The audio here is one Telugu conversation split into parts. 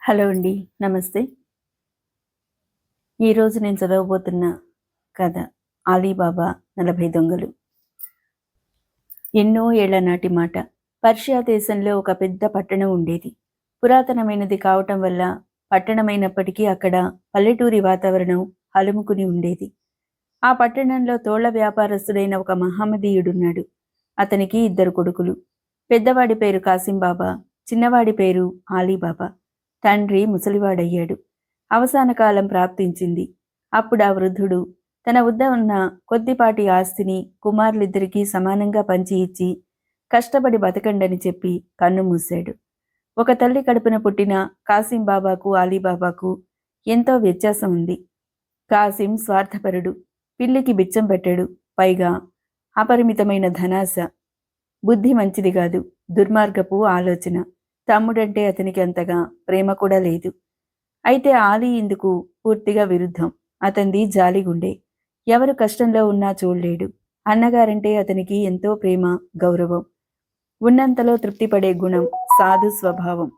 హలో అండి. నమస్తే. ఈరోజు నేను చదవబోతున్న కథ 'అలీబాబా 40 దొంగలు'. ఎన్నో ఏళ్ల నాటి మాట. పర్షియా దేశంలో ఒక పెద్ద పట్టణం ఉండేది. పురాతనమైనది కావటం వల్ల పట్టణమైనప్పటికీ అక్కడ పల్లెటూరి వాతావరణం అలుముకుని ఉండేది. ఆ పట్టణంలో తోళ్ల వ్యాపారస్తుడైన ఒక మహమ్మదీయుడున్నాడు. అతనికి 2 కొడుకులు. పెద్దవాడి పేరు కాసింబాబా, చిన్నవాడి పేరు అలీబాబా. తండ్రి ముసలివాడయ్యాడు. అవసాన కాలం ప్రాప్తించింది. అప్పుడు ఆ వృద్ధుడు తన వద్ద ఉన్న కొద్దిపాటి ఆస్తిని కుమారులిద్దరికీ సమానంగా పంచి ఇచ్చి కష్టపడి బతకండని చెప్పి కన్ను మూశాడు. ఒక తల్లి కడుపున పుట్టిన కాసిం బాబాకు అలీబాబాకు ఎంతో వ్యత్యాసం ఉంది. కాసిం స్వార్థపరుడు, పిల్లికి బిచ్చం పెట్టాడు. పైగా అపరిమితమైన ధనాశ. బుద్ధి మంచిది కాదు, దుర్మార్గపు ఆలోచన. తమ్ముడంటే అతనికి అంతగా ప్రేమ కూడా లేదు. అయితే ఆలీ ఇందుకు పూర్తిగా విరుద్ధం. అతనిది జాలిగుండే. ఎవరు కష్టంలో ఉన్నా చూడలేడు. అన్నగారంటే అతనికి ఎంతో ప్రేమ, గౌరవం. ఉన్నంతలో తృప్తిపడే గుణం, సాధు స్వభావం.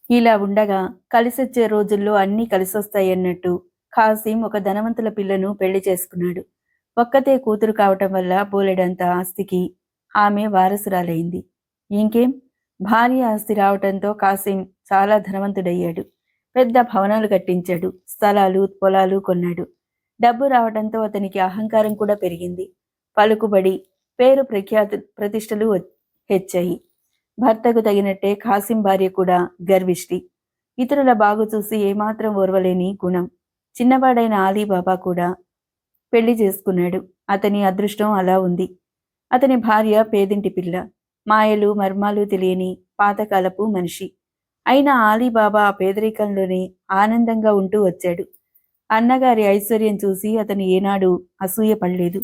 ఇలా ఉండగా కలిసొచ్చే రోజుల్లో అన్నీ కలిసొస్తాయన్నట్టు ఖాసిం ఒక ధనవంతుల పిల్లను పెళ్లి చేసుకున్నాడు. ఒక్కతే కూతురు కావటం వల్ల బోలెడంత ఆస్తికి ఆమె వారసురాలైంది. ఇంకేం, భార్య ఆస్తి రావటంతో కాసిం చాలా ధనవంతుడయ్యాడు. పెద్ద భవనాలు కట్టించాడు, స్థలాలు పొలాలు కొన్నాడు. డబ్బు రావటంతో అతనికి అహంకారం కూడా పెరిగింది. పలుకుబడి, పేరు ప్రతిష్టలు హెచ్చాయి. భర్తకు తగినట్టే ఖాసిం భార్య కూడా గర్విష్టి. ఇతరుల బాగు చూసి ఏమాత్రం ఓర్వలేని గుణం. చిన్నవాడైన అలీబాబా కూడా పెళ్లి చేసుకున్నాడు. అతని అదృష్టం అలా ఉంది. అతని భార్య పేదింటి పిల్ల, మాయలు మర్మాలు తెలియని పాతకాలపు మనిషి. అయినా అలీబాబా ఆ పేదరికంలోనే ఆనందంగా ఉంటూ వచ్చాడు. అన్నగారి ఐశ్వర్యం చూసి అతను ఏనాడు అసూయ పడలేదు.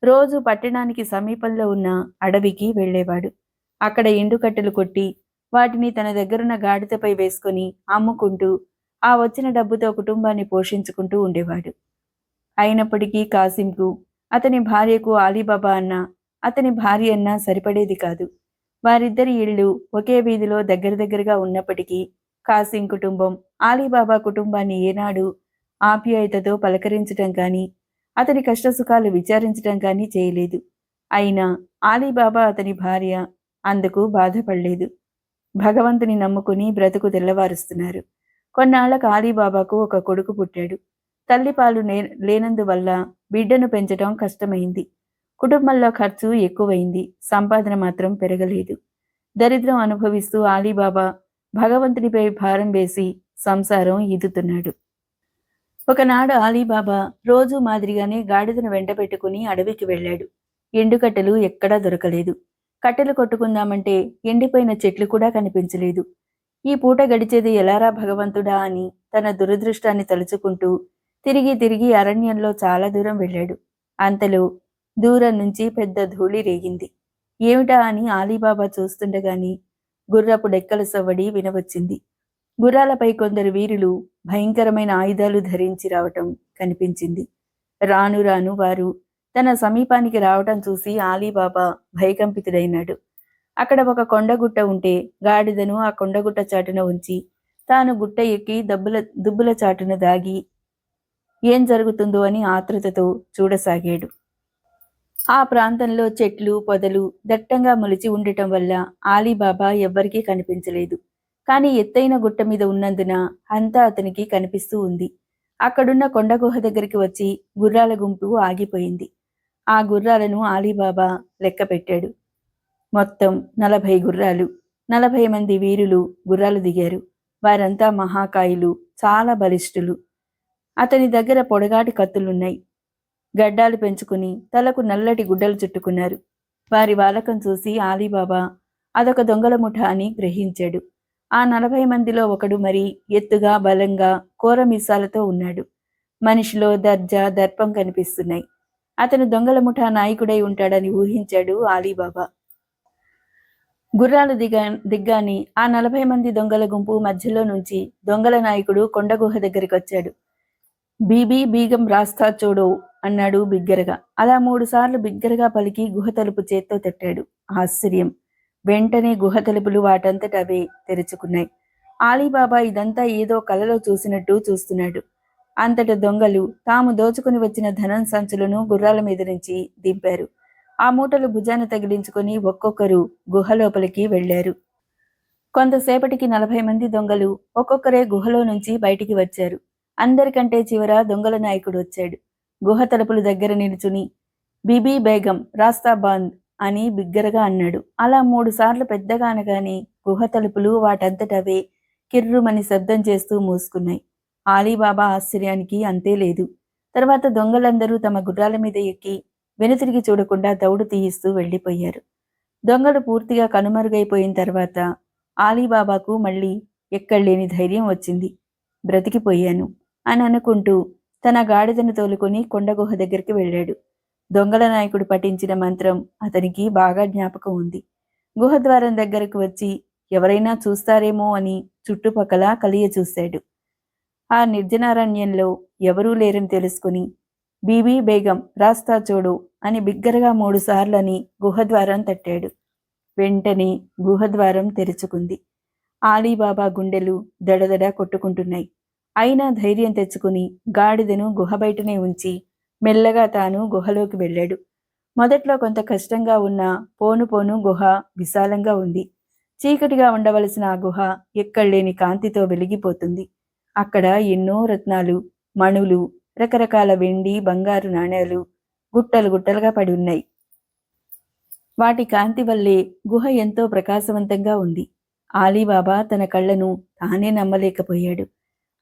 రోజు పట్టణానికి సమీపంలో ఉన్న అడవికి వెళ్లేవాడు. అక్కడ ఎండుకట్టెలు కొట్టి వాటిని తన దగ్గరున్న గాడిదపై వేసుకొని అమ్ముకుంటూ ఆ వచ్చిన డబ్బుతో కుటుంబాన్ని పోషించుకుంటూ ఉండేవాడు. అయినప్పటికీ కాసింకు అతని భార్యకు అలీబాబా అన్న, అతని భార్య అన్న సరిపడేది కాదు. వారిద్దరి ఇళ్ళు ఒకే వీధిలో దగ్గరగా ఉన్నప్పటికీ కాసిం కుటుంబం అలీబాబా కుటుంబాన్ని ఏనాడు ఆప్యాయతతో పలకరించటం కానీ, అతని కష్టసుఖాలు విచారించటం కానీ చేయలేదు. అయినా అలీబాబా అతని భార్య అందుకు బాధపడలేదు. భగవంతుని నమ్ముకుని బ్రతుకు తెల్లవారుస్తున్నారు. కొన్నాళ్లకు అలీబాబాకు ఒక కొడుకు పుట్టాడు. తల్లిపాలు లేనందువల్ల బిడ్డను పెంచటం కష్టమైంది. కుటుంబంలో ఖర్చు ఎక్కువైంది. సంపాదన మాత్రం పెరగలేదు. దరిద్రం అనుభవిస్తూ అలీబాబా భగవంతునిపై భారం వేసి సంసారం ఈదుతున్నాడు. ఒకనాడు అలీబాబా రోజు మాదిరిగానే గాడిదను వెంట పెట్టుకుని అడవికి వెళ్ళాడు. ఎండుకట్టెలు ఎక్కడా దొరకలేదు. కట్టెలు కొట్టుకుందామంటే ఎండిపోయిన చెట్లు కూడా కనిపించలేదు. ఈ పూట గడిచేది ఎలారా భగవంతుడా అని తన దురదృష్టాన్ని తలుచుకుంటూ తిరిగి అరణ్యంలో చాలా దూరం వెళ్ళాడు. అంతలో దూరం నుంచి పెద్ద ధూళి రేగింది. ఏమిటా అని అలీబాబా చూస్తుండగాని గుర్రపు డెక్కల సవ్వడి వినవచ్చింది. గుర్రాలపై కొందరు వీరులు భయంకరమైన ఆయుధాలు ధరించి రావటం కనిపించింది. రాను రాను వారు తన సమీపానికి రావటం చూసి అలీబాబా భయకంపితుడైనాడు. అక్కడ ఒక కొండగుట్ట ఉంటే గాడిదను ఆ కొండగుట్ట చాటున ఉంచి తాను గుట్ట ఎక్కి దుబ్బుల చాటున దాగి ఏం జరుగుతుందో అని ఆతృతతో చూడసాగాడు. ఆ ప్రాంతంలో చెట్లు పొదలు దట్టంగా మొలిచి ఉండటం వల్ల అలీబాబా ఎవ్వరికీ కనిపించలేదు. కానీ ఎత్తైన గుట్ట మీద ఉన్నందున అంతా అతనికి కనిపిస్తూ ఉంది. అక్కడున్న కొండగుహ దగ్గరికి వచ్చి గుర్రాల గుంపు ఆగిపోయింది. ఆ గుర్రాలను అలీబాబా లెక్క పెట్టాడు. మొత్తం 40 గుర్రాలు. 40 మంది వీరులు గుర్రాలు దిగారు. వారంతా మహాకాయులు, చాలా బలిష్ఠులు. అతని దగ్గర పొడగాటి కత్తులున్నాయి. గడ్డాలు పెంచుకుని తలకు నల్లటి గుడ్డలు చుట్టుకున్నారు. వారి వాలకం చూసి అలీబాబా అదొక దొంగల ముఠ అని గ్రహించాడు. ఆ 40 మందిలో ఒకడు మరీ ఎత్తుగా బలంగా కోరమీసాలతో ఉన్నాడు. మనిషిలో దర్జా దర్పం కనిపిస్తున్నాయి. అతను దొంగల ముఠా నాయకుడై ఉంటాడని ఊహించాడు అలీబాబా. గుర్రాలు దిగ్గాని ఆ 40 మంది దొంగల గుంపు మధ్యలో నుంచి దొంగల నాయకుడు కొండగుహ దగ్గరికి వచ్చాడు. బీబీ బీగం రాస్తా చూడో అన్నాడు బిగ్గరగా. అలా 3 సార్లు బిగ్గరగా పలికి గుహ తలుపు చేత్తో తట్టాడు. ఆశ్చర్యం! వెంటనే గుహ తలుపులు వాటంతట అవే తెరుచుకున్నాయి. ఆలీబాబా ఇదంతా ఏదో కలలో చూసినట్టు చూస్తున్నాడు. అంతట దొంగలు తాము దోచుకుని వచ్చిన ధనం సంచులను గుర్రాల మీద నుంచి దింపారు. ఆ మూటలు భుజాన తగిలించుకొని ఒక్కొక్కరు గుహ లోపలికి వెళ్లారు. కొంతసేపటికి 40 మంది దొంగలు ఒక్కొక్కరే గుహలో నుంచి బయటికి వచ్చారు. అందరికంటే చివర దొంగల నాయకుడు వచ్చాడు. గుహ తలుపుల దగ్గర నిలుచుని బీబీ బేగం రాస్తా బంద్ అని బిగ్గరగా అన్నాడు. అలా 3 సార్లు పెద్దగా అనగానే గుహ తలుపులు వాటంతటవే కిర్రుమని శబ్దం చేస్తూ మూసుకున్నాయి. ఆలీబాబా ఆశ్చర్యానికి అంతే లేదు. తర్వాత దొంగలందరూ తమ గుర్రాల మీద ఎక్కి వెనుతిరిగి చూడకుండా దౌడు తీయిస్తూ వెళ్లిపోయారు. దొంగలు పూర్తిగా కనుమరుగైపోయిన తర్వాత ఆలీబాబాకు మళ్ళీ ఎక్కడలేని ధైర్యం వచ్చింది. బ్రతికిపోయాను అని అనుకుంటూ తన గాడిదను తోలుకొని కొండగుహ దగ్గరికి వెళ్ళాడు. దొంగల నాయకుడు పఠించిన మంత్రం అతనికి బాగా జ్ఞాపకం ఉంది. గుహద్వారం దగ్గరకు వచ్చి ఎవరైనా చూస్తారేమో అని చుట్టుపక్కల కలియ చూశాడు. ఆ నిర్జనారణ్యంలో ఎవరూ లేరని తెలుసుకుని బీబీ బేగం రాస్తా చూడు అని బిగ్గరగా 3 సార్లని గుహద్వారం తట్టాడు. వెంటనే గుహద్వారం తెరుచుకుంది. ఆలీబాబా గుండెలు దడదడ కొట్టుకుంటున్నాయి. అయినా ధైర్యం తెచ్చుకుని గాడిదను గుహ బయటనే ఉంచి మెల్లగా తాను గుహలోకి వెళ్ళాడు. మొదట్లో కొంత కష్టంగా ఉన్న పోను పోను గుహ విశాలంగా ఉంది. చీకటిగా ఉండవలసిన ఆ గుహ ఎక్కడలేని కాంతితో వెలిగిపోతుంది. అక్కడ ఎన్నో రత్నాలు, మణులు, రకరకాల వెండి, బంగారు నాణేలు గుట్టలు గుట్టలుగా పడి ఉన్నాయి. వాటి కాంతి వల్లే గుహ ఎంతో ప్రకాశవంతంగా ఉంది. ఆలీబాబా తన కళ్ళను తానే నమ్మలేకపోయాడు.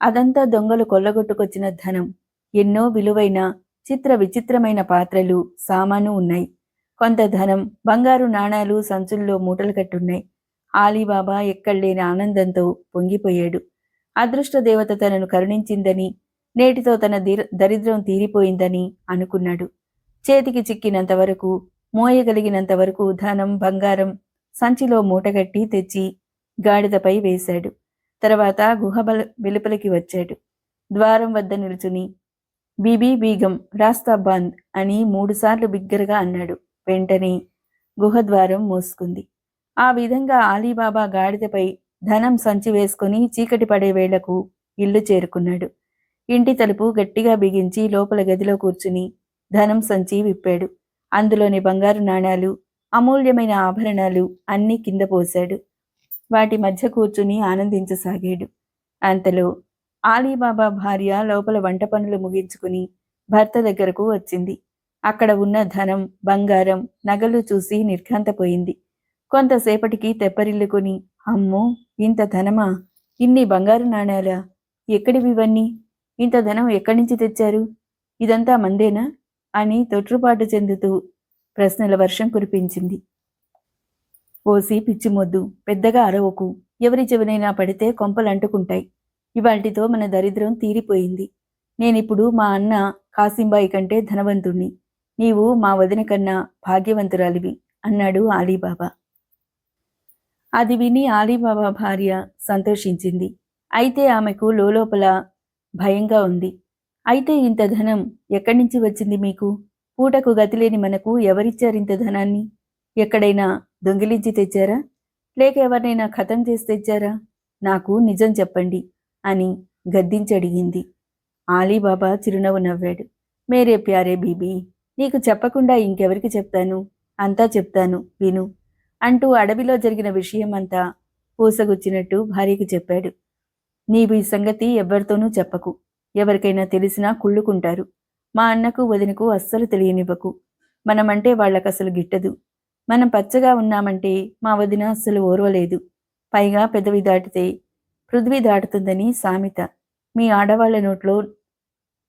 అదంతా దొంగలు కొల్లగొట్టుకొచ్చిన ధనం. ఎన్నో విలువైన చిత్ర విచిత్రమైన పాత్రలు, సామాను ఉన్నాయి. కొంత ధనం, బంగారు నాణాలు సంచుల్లో మూటలు కట్టున్నాయి. ఆలీబాబా ఎక్కడలేని ఆనందంతో పొంగిపోయాడు. అదృష్ట దేవత తనను కరుణించిందని, నేటితో తన దరిద్రం తీరిపోయిందని అనుకున్నాడు. చేతికి చిక్కినంత వరకు, మోయగలిగినంత వరకు ధనం, బంగారం సంచిలో మూటగట్టి తెచ్చి గాడిదపై వేశాడు. తర్వాత గుహ వెలుపలికి వచ్చాడు. ద్వారం వద్ద నిలుచుని బీబీ బీగం రాస్తా బంద్ అని 3 సార్లు బిగ్గరగా అన్నాడు. వెంటనే గుహద్వారం మూసుకుంది. ఆ విధంగా ఆలీబాబా గాడిదపై ధనం సంచి వేసుకుని చీకటి పడే వేళకు ఇల్లు చేరుకున్నాడు. ఇంటి తలుపు గట్టిగా బిగించి లోపల గదిలో కూర్చుని ధనం సంచి విప్పాడు. అందులోని బంగారు నాణాలు, అమూల్యమైన ఆభరణాలు అన్నీ కింద పోశాడు. వాటి మధ్య కూర్చుని ఆనందించసాగాడు. అంతలో ఆలీబాబా భార్య లోపల వంట పనులు ముగించుకుని భర్త దగ్గరకు వచ్చింది. అక్కడ ఉన్న ధనం, బంగారం, నగలు చూసి నిర్ఘాంతపోయింది. కొంతసేపటికి తెప్పరిల్లుకుని, అమ్మో, ఇంత ధనమా? ఇన్ని బంగారు నాణాలా? ఎక్కడివివన్నీ? ఇంత ధనం ఎక్కడి నుంచి తెచ్చారు? ఇదంతా మందేనా అని తొట్రుపాటు చెందుతూ ప్రశ్నల వర్షం కురిపించింది. ఓసి పిచ్చిమొద్దు, పెద్దగా అరవకు. ఎవరి చెవినైనా పడితే కొంపలంటుకుంటాయి. ఇవాల్టితో మన దరిద్రం తీరిపోయింది. నేనిప్పుడు మా అన్న కాసింబాయి కంటే ధనవంతుణ్ణి. నీవు మా వదిన కన్నా భాగ్యవంతురాలివి అన్నాడు ఆలీబాబా. అది విని ఆలీబాబా భార్య సంతోషించింది. అయితే ఆమెకు లోలోపల భయంగా ఉంది. అయితే ఇంత ధనం ఎక్కడి నుంచి వచ్చింది మీకు? పూటకు గతిలేని మనకు ఎవరిచ్చారింత ధనాన్ని? ఎక్కడైనా దొంగిలించి తెచ్చారా? లేక ఎవరినైనా ఖతం చేసి తెచ్చారా? నాకు నిజం చెప్పండి అని గద్దించడిగింది. ఆలీబాబా చిరునవ్వు నవ్వాడు. మేరే ప్యారే బీబీ, నీకు చెప్పకుండా ఇంకెవరికి చెప్తాను? అంతా చెప్తాను, విను అంటూ అడవిలో జరిగిన విషయమంతా పూసగుచ్చినట్టు భార్యకి చెప్పాడు. నీవు ఈ సంగతి ఎవ్వరితోనూ చెప్పకు. ఎవరికైనా తెలిసినా కుళ్ళుకుంటారు. మా అన్నకు వదినకు అస్సలు తెలియనివ్వకు. మనమంటే వాళ్ళకసలు గిట్టదు. మనం పచ్చగా ఉన్నామంటే మా వదిన అస్సలు ఓర్వలేదు. పైగా పెదవి దాటితే పృథ్వీ దాటుతుందని సామెత. మీ ఆడవాళ్ల నోట్లో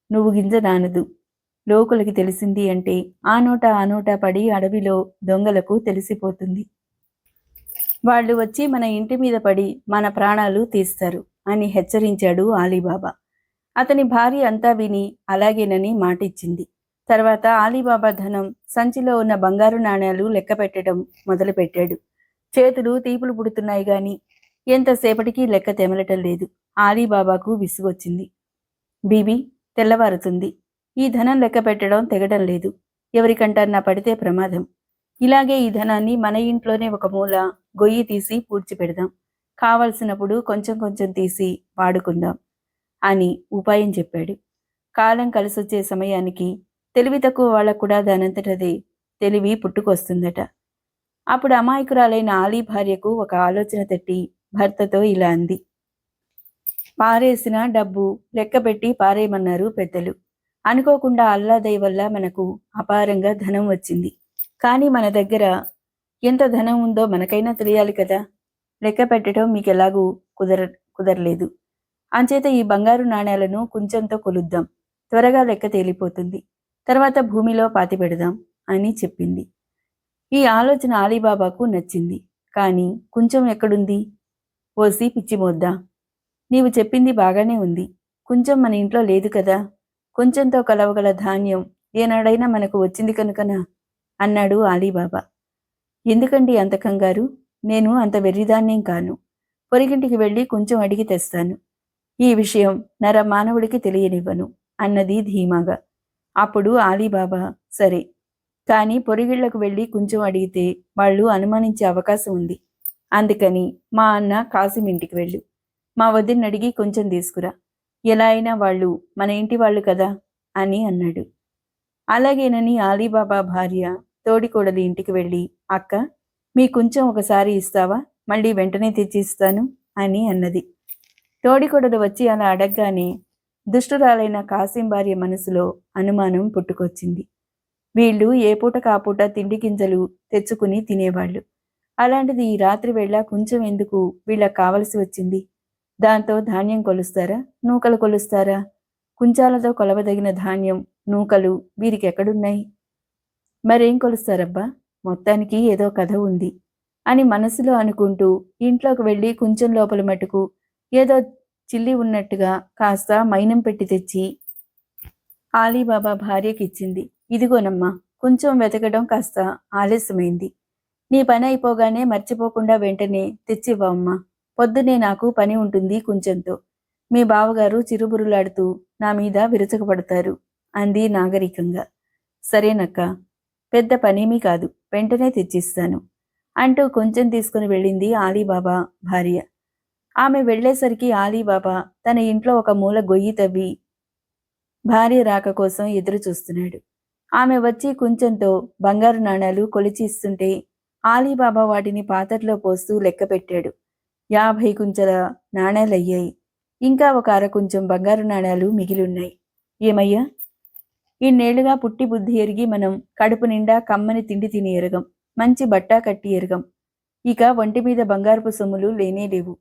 నువ్వు గింజ నానదు. లోకులకి తెలిసింది అంటే ఆ నోట పడి అడవిలో దొంగలకు తెలిసిపోతుంది. వాళ్ళు వచ్చి మన ఇంటి మీద పడి మన ప్రాణాలు తీస్తారు అని హెచ్చరించాడు ఆలీబాబా. అతని భార్య అంతా విని అలాగేనని మాటిచ్చింది. తర్వాత ఆలీబాబా ధనం, సంచిలో ఉన్న బంగారు నాణేలు లెక్క పెట్టడం మొదలుపెట్టాడు. చేతులు తీపులు పుడుతున్నాయి గాని ఎంతసేపటికి లెక్క తెమలటం లేదు. ఆలీబాబాకు విసుగొచ్చింది. బీబీ, తెల్లవారుతుంది. ఈ ధనం లెక్క పెట్టడం తెగడం లేదు. ఎవరికంటన్నా పడితే ప్రమాదం. ఇలాగే ఈ ధనాన్ని మన ఇంట్లోనే ఒక మూల గొయ్యి తీసి పూడ్చిపెడదాం. కావలసినప్పుడు కొంచెం కొంచెం తీసి వాడుకుందాం అని ఉపాయం చెప్పాడు. కాలం కలిసొచ్చే సమయానికి తెలివి తక్కువ వాళ్ళకు కూడా దానంతటదే తెలివి పుట్టుకొస్తుందట. అప్పుడు అమాయకురాలైన ఆలీ భార్యకు ఒక ఆలోచన తట్టి భర్తతో ఇలా అంది. పారేసిన డబ్బు లెక్కపెట్టి పారేయమన్నారు పెద్దలు. అనుకోకుండా అల్లా దయ వల్ల మనకు అపారంగా ధనం వచ్చింది. కానీ మన దగ్గర ఎంత ధనం ఉందో మనకైనా తెలియాలి కదా. లెక్క పెట్టడం మీకెలాగూ కుదరలేదు. అంచేత ఈ బంగారు నాణేలను కొంచెంతో కొలుద్దాం. త్వరగా లెక్క తేలిపోతుంది. తర్వాత భూమిలో పాతిపెడదాం అని చెప్పింది. ఈ ఆలోచన అలీబాబాకు నచ్చింది. కానీ కొంచెం ఎక్కడుంది? ఓసి పిచ్చిమోద్దా, నీవు చెప్పింది బాగానే ఉంది. కొంచెం మన ఇంట్లో లేదు కదా. కొంచెంతో కలవగల ధాన్యం ఏనాడైనా మనకు వచ్చింది కనుకనా అన్నాడు అలీబాబా. ఎందుకండి అంత కంగారు? నేను అంత వెర్రిదాన్నేం కాను. పొరిగింటికి వెళ్ళి కొంచెం అడిగి తెస్తాను. ఈ విషయం నర మానవుడికి తెలియనివ్వను అన్నది ధీమాగా. అప్పుడు అలీబాబా, సరే, కానీ పొరిగిళ్లకు వెళ్ళి కొంచెం అడిగితే వాళ్ళు అనుమానించే అవకాశం ఉంది. అందుకని మా అన్న కాసిం ఇంటికి వెళ్ళు. మా వదిన్ని అడిగి కొంచెం తీసుకురా. ఎలా అయినా వాళ్ళు మన ఇంటి వాళ్ళు కదా అని అన్నాడు. అలాగేనని అలీబాబా భార్య తోడికోడలి ఇంటికి వెళ్ళి, అక్క, మీ కొంచెం ఒకసారి ఇస్తావా? మళ్ళీ వెంటనే తెచ్చి ఇస్తాను అని అన్నది. తోడికోడలు వచ్చి అలా అడగగానే దుష్టురాలైన కాసిం భార్య మనసులో అనుమానం పుట్టుకొచ్చింది. వీళ్ళు ఏ పూట కాపూట తిండి గింజలు తెచ్చుకుని తినేవాళ్ళు. అలాంటిది ఈ రాత్రి వేళ కొంచెం ఎందుకు వీళ్ళకి కావలసి వచ్చింది? దాంతో ధాన్యం కొలుస్తారా, నూకలు కొలుస్తారా? కుంచాలతో కొలవదగిన ధాన్యం, నూకలు వీరికి ఎక్కడున్నాయి? మరేం కొలుస్తారబ్బా? మొత్తానికి ఏదో కథ ఉంది అని మనసులో అనుకుంటూ ఇంట్లోకి వెళ్ళి కొంచెం లోపల మటుకు ఏదో చిల్లి ఉన్నట్టుగా కాస్త మైనం పెట్టి తెచ్చి అలీబాబా భార్యకిచ్చింది. ఇదిగోనమ్మా, కొంచెం వెతకడం కాస్త ఆలస్యమైంది. నీ పని అయిపోగానే మర్చిపోకుండా వెంటనే తెచ్చివ్వమ్మా. పొద్దునే నాకు పని ఉంటుంది కొంచెంతో. మీ బావగారు చిరుబురులాడుతూ నా మీద విరుచకపడతారు అంది నాగరికంగా. సరేనక్క, పెద్ద పనేమీ కాదు, వెంటనే తెచ్చిస్తాను అంటూ కొంచెం తీసుకుని వెళ్ళింది అలీబాబా భార్య. ఆమె వెళ్లేసరికి అలీబాబా తన ఇంట్లో ఒక మూల గొయ్యి తవ్వి భార్య రాక కోసం ఎదురు చూస్తున్నాడు. ఆమె వచ్చి కొంచెంతో బంగారు నాణాలు కొలిచి ఇస్తుంటే అలీబాబా వాటిని పాత్రలో పోస్తూ లెక్క పెట్టాడు. 50 కుంచెల నాణేలయ్యాయి. ఇంకా ఒక అర కొంచెం బంగారు నాణాలు మిగిలిన్నాయి. ఏమయ్యా, ఇన్నేళ్లుగా పుట్టి బుద్ధి ఎరిగి మనం కడుపు నిండా కమ్మని తిండి తిని ఎరగం, మంచి బట్టా కట్టి ఎరగం. ఇక ఒంటి మీద బంగారపు సొమ్ములు లేనేలేవు.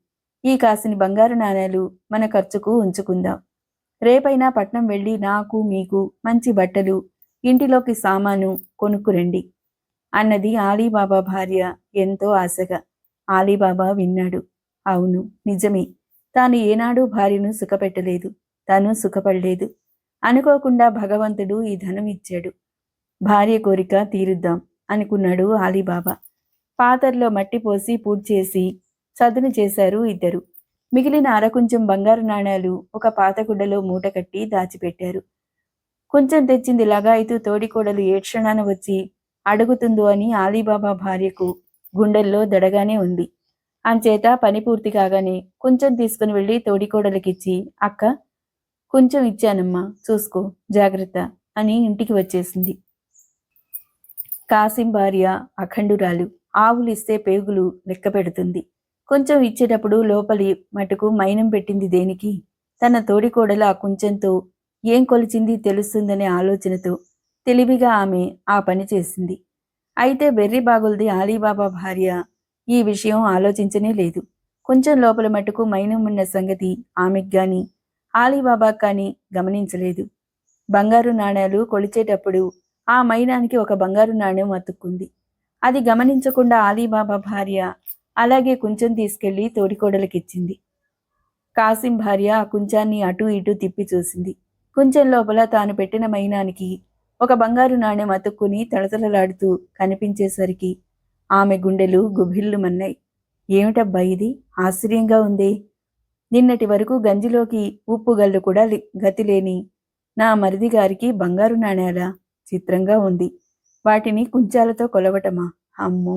ఈ కాసిని బంగారు నాణాలు మన ఖర్చుకు ఉంచుకుందాం. రేపైనా పట్నం వెళ్ళి నాకు మీకు మంచి బట్టలు, ఇంటిలోకి సామాను కొనుక్కురండి అన్నది అలీబాబా భార్య ఎంతో ఆశగా. అలీబాబా విన్నాడు. అవును, నిజమే. తాను ఏనాడూ భార్యను సుఖపెట్టలేదు, తాను సుఖపడలేదు. అనుకోకుండా భగవంతుడు ఈ ధనం ఇచ్చాడు. భార్య కోరిక తీరుద్దాం అనుకున్నాడు అలీబాబా. పాతర్లో మట్టి పోసి పూడ్చేసి చదును చేశారు ఇద్దరు. మిగిలిన అరకుంచెం బంగారు నాణాలు ఒక పాతగుడ్డలో మూట కట్టి దాచిపెట్టారు. కొంచెం తెచ్చింది లగాయితూ తోడికోడలు ఏ క్షణాన వచ్చి అడుగుతుందో అని అలీబాబా భార్యకు గుండెల్లో దడగానే ఉంది. అంచేత పని పూర్తి కాగానే కొంచెం తీసుకుని వెళ్ళి తోడికోడలికిచ్చి, అక్క, కొంచెం ఇచ్చానమ్మా, చూసుకో, జాగ్రత్త అని ఇంటికి వచ్చేసింది. కాసిం భార్య అఖండురాలు. ఆవులిస్తే పేగులు లెక్క పెడుతుంది. కొంచెం ఇచ్చేటప్పుడు లోపలి మటుకు మైనం పెట్టింది దేనికి? తన తోడికోడలు ఆ కొంచెంతో ఏం కొలిచింది తెలుస్తుందనే ఆలోచనతో తెలివిగా ఆమె ఆ పని చేసింది. అయితే బెర్రి బాగుల్ది అలీబాబా భార్య ఈ విషయం ఆలోచించనే లేదు. కొంచెం లోపల మటుకు మైనం ఉన్న సంగతి ఆమెకు గాని అలీబాబా కానీ గమనించలేదు. బంగారు నాణేలు కొలిచేటప్పుడు ఆ మైనానికి ఒక బంగారు నాణ్యం అతుక్కుంది. అది గమనించకుండా అలీబాబా భార్య అలాగే కొంచెం తీసుకెళ్లి తోడికోడలకిచ్చింది. కాసిం భార్య ఆ కుంచాన్ని అటూ ఇటూ తిప్పి చూసింది. కొంచెం లోపల తాను పెట్టిన మైనానికి ఒక బంగారు నాణ్యం అతుక్కుని తళతళలాడుతూ కనిపించేసరికి ఆమె గుండెలు గుభిల్లుమన్నాయి. ఏమిటబ్బా ఇది, ఆశ్చర్యంగా ఉందే. నిన్నటి వరకు గంజిలోకి ఉప్పు గల్లు కూడా గతిలేని నా మరిది గారికి బంగారు నాణేలా? చిత్రంగా ఉంది. వాటిని కుంచాలతో కొలవటమా? అమ్మో,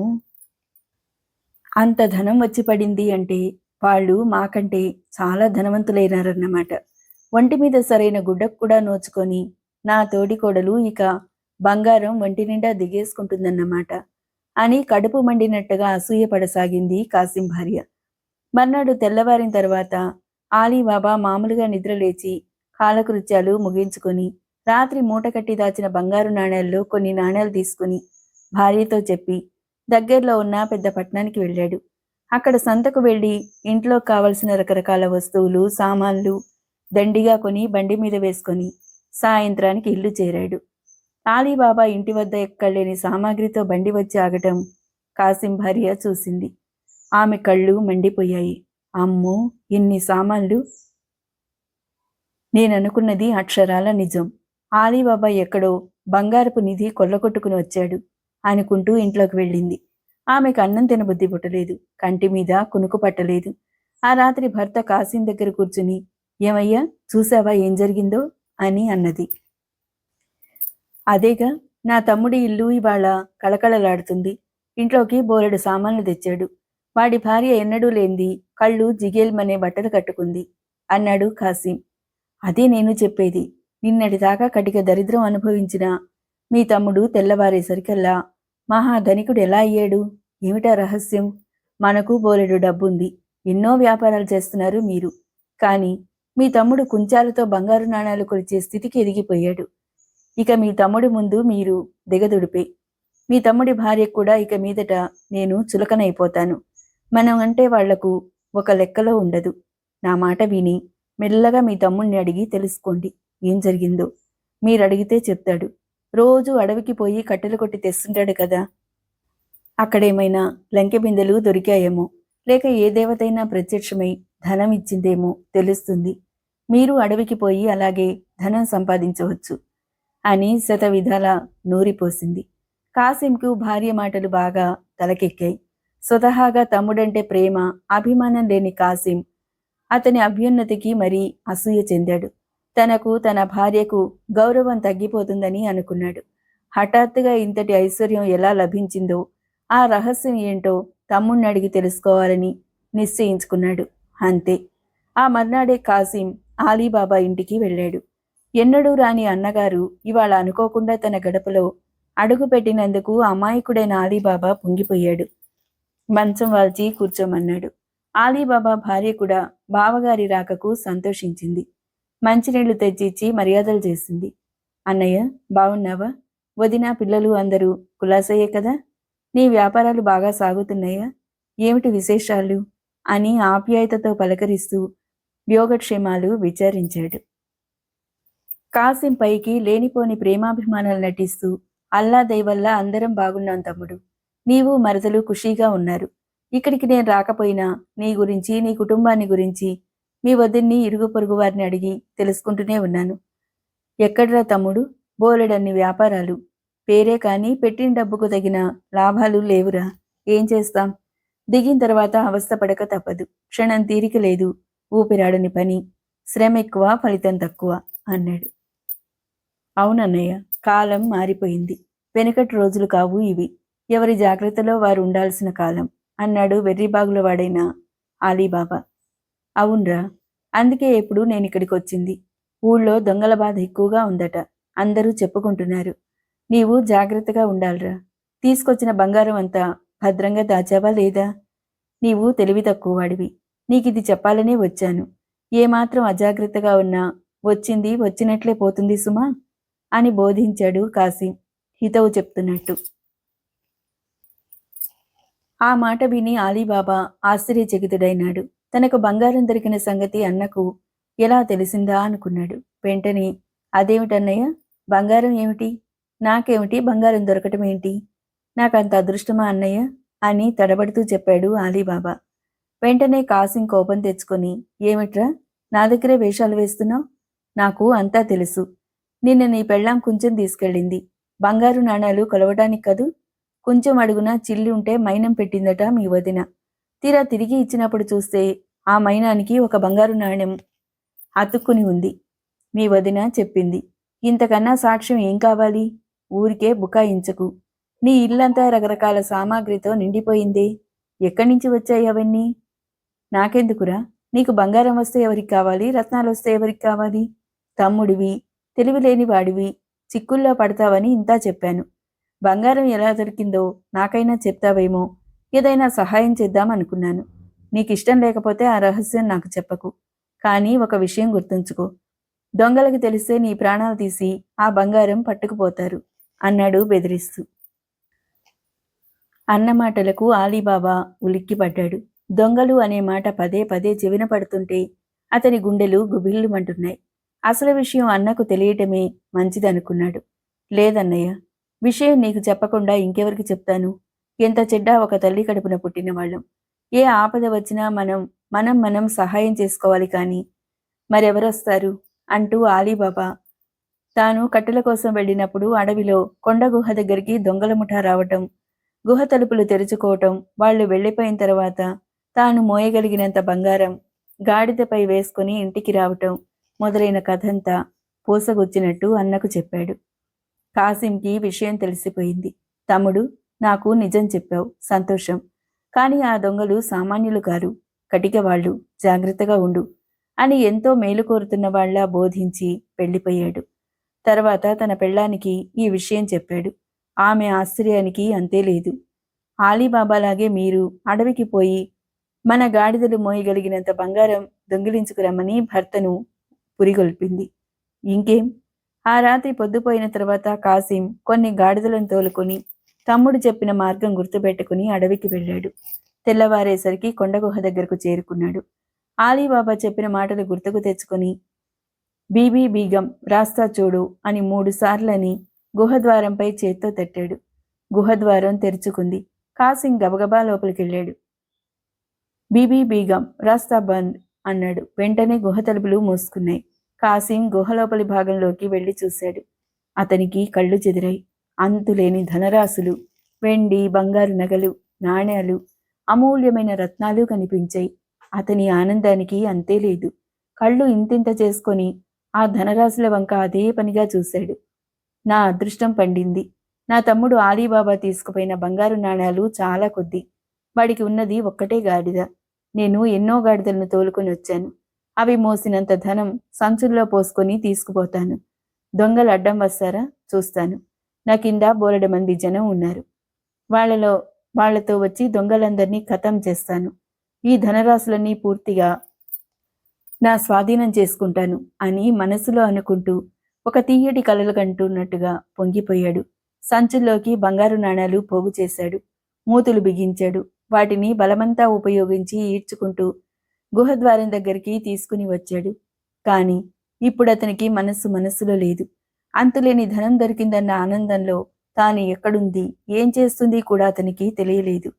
అంత ధనం వచ్చి పడింది అంటే వాళ్ళు మాకంటే చాలా ధనవంతులైనారన్నమాట. ఒంటి మీద సరైన గుడ్డకు కూడా నోచుకొని నా తోడికోడలు ఇక బంగారం ఒంటి నిండా దిగేసుకుంటుందన్నమాట అని కడుపు మండినట్టుగా అసూయపడసాగింది కాసిం భార్య. మర్నాడు తెల్లవారిన తర్వాత ఆలీబాబా మామూలుగా నిద్రలేచి కాలకృత్యాలు ముగించుకొని రాత్రి మూటకట్టి దాచిన బంగారు నాణేల్లో కొన్ని నాణేలు తీసుకుని భార్యతో చెప్పి దగ్గరలో ఉన్న పెద్ద పట్టణానికి వెళ్ళాడు. అక్కడ సంతకు వెళ్ళి ఇంట్లో కావలసిన రకరకాల వస్తువులు సామాన్లు దండిగా కొని బండి మీద వేసుకొని సాయంత్రానికి ఇల్లు చేరాడు. ఆలీబాబా ఇంటి వద్ద ఎక్కడలేని సామాగ్రితో బండి వచ్చి ఆగటం కాసిం భార్య చూసింది. ఆమె కళ్ళు మండిపోయాయి. అమ్మో, ఇన్ని సామాన్లు! నేననుకున్నది అక్షరాల నిజం. ఆలీబాబా ఎక్కడో బంగారపు నిధి కొల్లగొట్టుకుని వచ్చాడు అనుకుంటూ ఇంట్లోకి వెళ్ళింది. ఆమెకు అన్నం తినబుద్ధి పుట్టలేదు. కంటి మీద కునుకు పట్టలేదు. ఆ రాత్రి భర్త కాసిం దగ్గర కూర్చుని, ఏమయ్యా, చూసావా ఏం జరిగిందో అని అన్నది. అదేగా, నా తమ్ముడి ఇల్లు ఇవాళ కళకళలాడుతుంది. ఇంట్లోకి బోలెడు సామాన్లు తెచ్చాడు. వాడి భార్య ఎన్నడూ లేంది కళ్ళు జిగేల్మనే బట్టలు కట్టుకుంది అన్నాడు కాసిం. అదే నేను చెప్పేది. నిన్నటిదాకా కటిక దరిద్రం అనుభవించిన మీ తమ్ముడు తెల్లవారేసరికల్లా మహాధనికుడు ఎలా అయ్యాడు? ఏమిటా రహస్యం? మనకు బోలెడు డబ్బుంది. ఎన్నో వ్యాపారాలు చేస్తున్నారు మీరు. కానీ మీ తమ్ముడు కుంచాలతో బంగారు నాణాలు కొలిచే స్థితికి ఎదిగిపోయాడు. ఇక మీ తమ్ముడి ముందు మీరు దిగదుడిపే. మీ తమ్ముడి భార్యకు కూడా ఇక మీదట నేను చులకనైపోతాను. మనం అంటే వాళ్లకు ఒక లెక్కలో ఉండదు. నా మాట విని మెల్లగా మీ తమ్ముడిని అడిగి తెలుసుకోండి ఏం జరిగిందో. మీరడిగితే చెప్తాడు. రోజు అడవికి పోయి కట్టెలు కొట్టి తెస్తుంటాడు కదా. అక్కడేమైనా లంకె బిందెలు దొరికాయేమో, లేక ఏ దేవతైనా ప్రత్యక్షమై ధనం ఇచ్చిందేమో తెలుస్తుంది. మీరు అడవికి పోయి అలాగే ధనం సంపాదించవచ్చు అని శతవిధాలా నూరిపోసింది. కాసింకు భార్య మాటలు బాగా తలకెక్కాయి. స్వతహాగా తమ్ముడంటే ప్రేమ, అభిమానం లేని కాసిం అతని అభ్యున్నతికి మరీ అసూయ చెందాడు. తనకు తన భార్యకు గౌరవం తగ్గిపోతుందని అనుకున్నాడు. హఠాత్తుగా ఇంతటి ఐశ్వర్యం ఎలా లభించిందో, ఆ రహస్యం ఏంటో తమ్ముణ్ణి అడిగి తెలుసుకోవాలని నిశ్చయించుకున్నాడు. అంతే. ఆ మర్నాడే కాసిం ఆలీబాబా ఇంటికి వెళ్ళాడు. ఎన్నడూ రాని అన్నగారు ఇవాళ అనుకోకుండా తన గడపలో అడుగు పెట్టినందుకు అమాయకుడైన ఆలీబాబా పొంగిపోయాడు. మంచం వాల్చి కూర్చోమన్నాడు. ఆలీబాబా భార్య కూడా బావగారి రాకకు సంతోషించింది. మంచినీళ్లు తెచ్చిచ్చి మర్యాదలు చేసింది. అన్నయ్య, బావున్నావా? వదిన, పిల్లలు అందరూ కులాసయ్యే కదా? నీ వ్యాపారాలు బాగా సాగుతున్నాయా? ఏమిటి విశేషాలు అని ఆప్యాయతతో పలకరిస్తూ యోగక్షేమాలు విచారించాడు. కాసిం పైకి లేనిపోని ప్రేమాభిమానాలు నటిస్తూ, అల్లా దయవల్ల అందరం బాగున్నాం తమ్ముడు. నీవు మరదలు ఖుషీగా ఉన్నారు. ఇక్కడికి నేను రాకపోయినా నీ గురించి, నీ కుటుంబాన్ని గురించి మీ వదిన్ని, ఇరుగు పొరుగు వారిని అడిగి తెలుసుకుంటూనే ఉన్నాను. ఎక్కడ్రా తమ్ముడు, బోలెడన్ని వ్యాపారాలు. పేరే కాని పెట్టిన డబ్బుకు తగిన లాభాలు లేవురా. ఏం చేస్తాం? దిగిన తర్వాత అవస్థపడక తప్పదు. క్షణం తీరిక లేదు. ఊపిరాడని పని. శ్రమ ఎక్కువ, ఫలితం తక్కువ అన్నాడు. అవునన్నయ్య, కాలం మారిపోయింది. వెనుకటి రోజులు కావు ఇవి. ఎవరి జాగ్రత్తలో వారు ఉండాల్సిన కాలం అన్నాడు వెర్రిబాగుల వాడైన ఆలీబాబా. అవునరా, అందుకే ఎప్పుడు నేనిక్కడికి వచ్చింది. ఊళ్ళో దొంగల బాధ ఎక్కువగా ఉందట. అందరూ చెప్పుకుంటున్నారు. నీవు జాగ్రత్తగా ఉండాలిరా. తీసుకొచ్చిన బంగారం అంతా భద్రంగా దాచావా లేదా? నీవు తెలివి తక్కువ వాడివి. నీకిది చెప్పాలనే వచ్చాను. ఏమాత్రం అజాగ్రత్తగా ఉన్నా వచ్చింది వచ్చినట్లే పోతుంది సుమా అని బోధించాడు కాసిం హితవు చెప్తున్నట్టు. ఆ మాట విని ఆలీబాబా ఆశ్చర్యచకితుడైనాడు. తనకు బంగారం దొరికిన సంగతి అన్నకు ఎలా తెలిసిందా అనుకున్నాడు. వెంటనే, అదేమిటన్నయ్య, బంగారం ఏమిటి? నాకేమిటి బంగారం దొరకటం ఏంటి? నాకంత అదృష్టమా అన్నయ్య అని తడబడుతూ చెప్పాడు ఆలీబాబా. వెంటనే కాసిం కోపం తెచ్చుకొని, ఏమిట్రా నా దగ్గరే వేషాలు వేస్తున్నావు? నాకు అంతా తెలుసు. నిన్న నీ పెళ్ళాం కొంచెం తీసుకెళ్ళింది. బంగారు నాణాలు కొలవటానికి కదూ. కొంచెం అడుగున చిల్లి ఉంటే మైనం పెట్టిందట మీ వదిన. తీరా తిరిగి ఇచ్చినప్పుడు చూస్తే ఆ మైనానికి ఒక బంగారు నాణ్యం అతుక్కుని ఉంది. మీ వదిన చెప్పింది. ఇంతకన్నా సాక్ష్యం ఏం కావాలి? ఊరికే బుకాయించకు. నీ ఇల్లంతా రకరకాల సామాగ్రితో నిండిపోయిందే. ఎక్కడి నుంచి వచ్చాయి అవన్నీ? నాకెందుకురా? నీకు బంగారం వస్తే ఎవరికి కావాలి? రత్నాలు వస్తే ఎవరికి కావాలి? తమ్ముడివి, తెలివిలేని వాడివి, చిక్కుల్లో పడతావని ఇంతా చెప్పాను. బంగారం ఎలా దొరికిందో నాకైనా చెప్తావేమో, ఏదైనా సహాయం చేద్దామనుకున్నాను. నీకిష్టం లేకపోతే ఆ రహస్యం నాకు చెప్పకు. కానీ ఒక విషయం గుర్తుంచుకో. దొంగలకు తెలిస్తే నీ ప్రాణాలు తీసి ఆ బంగారం పట్టుకుపోతారు అన్నాడు బెదిరిస్తూ. అన్న మాటలకు ఆలీబాబా ఉలిక్కిపడ్డాడు. దొంగలు అనే మాట పదే పదే చెవిన పడుతుంటే అతని గుండెలు గుబిల్లుమంటున్నాయి. అసలు విషయం అన్నకు తెలియటమే మంచిదనుకున్నాడు. లేదన్నయ్య, విషయం నీకు చెప్పకుండా ఇంకెవరికి చెప్తాను? ఎంత చెడ్డా ఒక తల్లి కడుపున పుట్టినవాళ్ళం. ఏ ఆపద వచ్చినా మనం మనం మనం సహాయం చేసుకోవాలి కానీ మరెవరొస్తారు అంటూ ఆలీబాబా తాను కట్టెల కోసం వెళ్ళినప్పుడు అడవిలో కొండ గుహ దగ్గరికి దొంగల ముఠా రావటం, గుహ తలుపులు తెరుచుకోవటం, వాళ్లు వెళ్లిపోయిన తర్వాత తాను మోయగలిగినంత బంగారం గాడిదపై వేసుకుని ఇంటికి రావటం మొదలైన కథంతా పూసగుచ్చినట్టు అన్నకు చెప్పాడు. కాసింకి విషయం తెలిసిపోయింది. తమ్ముడు, నాకు నిజం చెప్పావు, సంతోషం. కాని ఆ దొంగలు సామాన్యులు కారు, కటికవాళ్లు, జాగ్రత్తగా ఉండు అని ఎంతో మేలు కోరుతున్న వాళ్లా బోధించి వెళ్ళిపోయాడు. తర్వాత తన పెళ్ళానికి ఈ విషయం చెప్పాడు. ఆమె ఆశ్చర్యానికి అంతే లేదు. ఆలీబాబాలాగే మీరు అడవికి పోయి మన గాడిదలు మోయగలిగినంత బంగారం దొంగిలించుకురమ్మని భర్తను పురిగొల్పింది. ఇంకేం, ఆ రాత్రి పొద్దుపోయిన తర్వాత కాసిం కొన్ని గాడిదలను తోలుకొని తమ్ముడు చెప్పిన మార్గం గుర్తుపెట్టుకుని అడవికి వెళ్ళాడు. తెల్లవారేసరికి కొండగుహ దగ్గరకు చేరుకున్నాడు. ఆలీబాబా చెప్పిన మాటలు గుర్తుకు తెచ్చుకొని బీబీ బీగం రాస్తా చూడు అని 3 సార్లని గుహద్వారంపై చేత్తో తట్టాడు. గుహద్వారం తెరుచుకుంది. కాసిం గబగబా లోపలికెళ్ళాడు. బీబీ బీగం రాస్తా బంద్ అన్నాడు. వెంటనే గుహ తలుపులు మూసుకున్నాయి. కాసిం గుహలోపలి భాగంలోకి వెళ్లి చూశాడు. అతనికి కళ్ళు చెదిరాయి. అంతులేని ధనరాశులు, వెండి బంగారు నగలు, నాణేలు, అమూల్యమైన రత్నాలు కనిపించాయి. అతని ఆనందానికి అంతే లేదు. కళ్ళు ఇంతింత చేసుకొని ఆ ధనరాశుల వంక అదే పనిగా చూశాడు. నా అదృష్టం పండింది. నా తమ్ముడు ఆలీబాబా తీసుకుపోయిన బంగారు నాణేలు చాలా కొద్ది. వాడికి ఉన్నది ఒక్కటే గాడిద. నేను ఎన్నో గాడిదలను తోలుకొని వచ్చాను. అవి మోసినంత ధనం సంచుల్లో పోసుకొని తీసుకుపోతాను. దొంగలు అడ్డం వస్తారా? చూస్తాను. నా కింద బోలెడు మంది జనం ఉన్నారు. వాళ్లతో వచ్చి దొంగలందరినీ ఖతం చేస్తాను. ఈ ధనరాశులన్నీ పూర్తిగా నా స్వాధీనం చేసుకుంటాను అని మనసులో అనుకుంటూ ఒక తీయటి కలలు కంటున్నట్టుగా పొంగిపోయాడు. సంచుల్లోకి బంగారు నాణాలు పోగు చేశాడు. మూతులు బిగించాడు. వాటిని బలమంతా ఉపయోగించి ఈడ్చుకుంటూ గుహద్వారం దగ్గరికి తీసుకుని వచ్చాడు. కాని ఇప్పుడతనికి మనస్సులో లేదు. అంతులేని ధనం దొరికిందన్న ఆనందంలో తాను ఎక్కడుంది, ఏం చేస్తుంది కూడా అతనికి తెలియలేదు.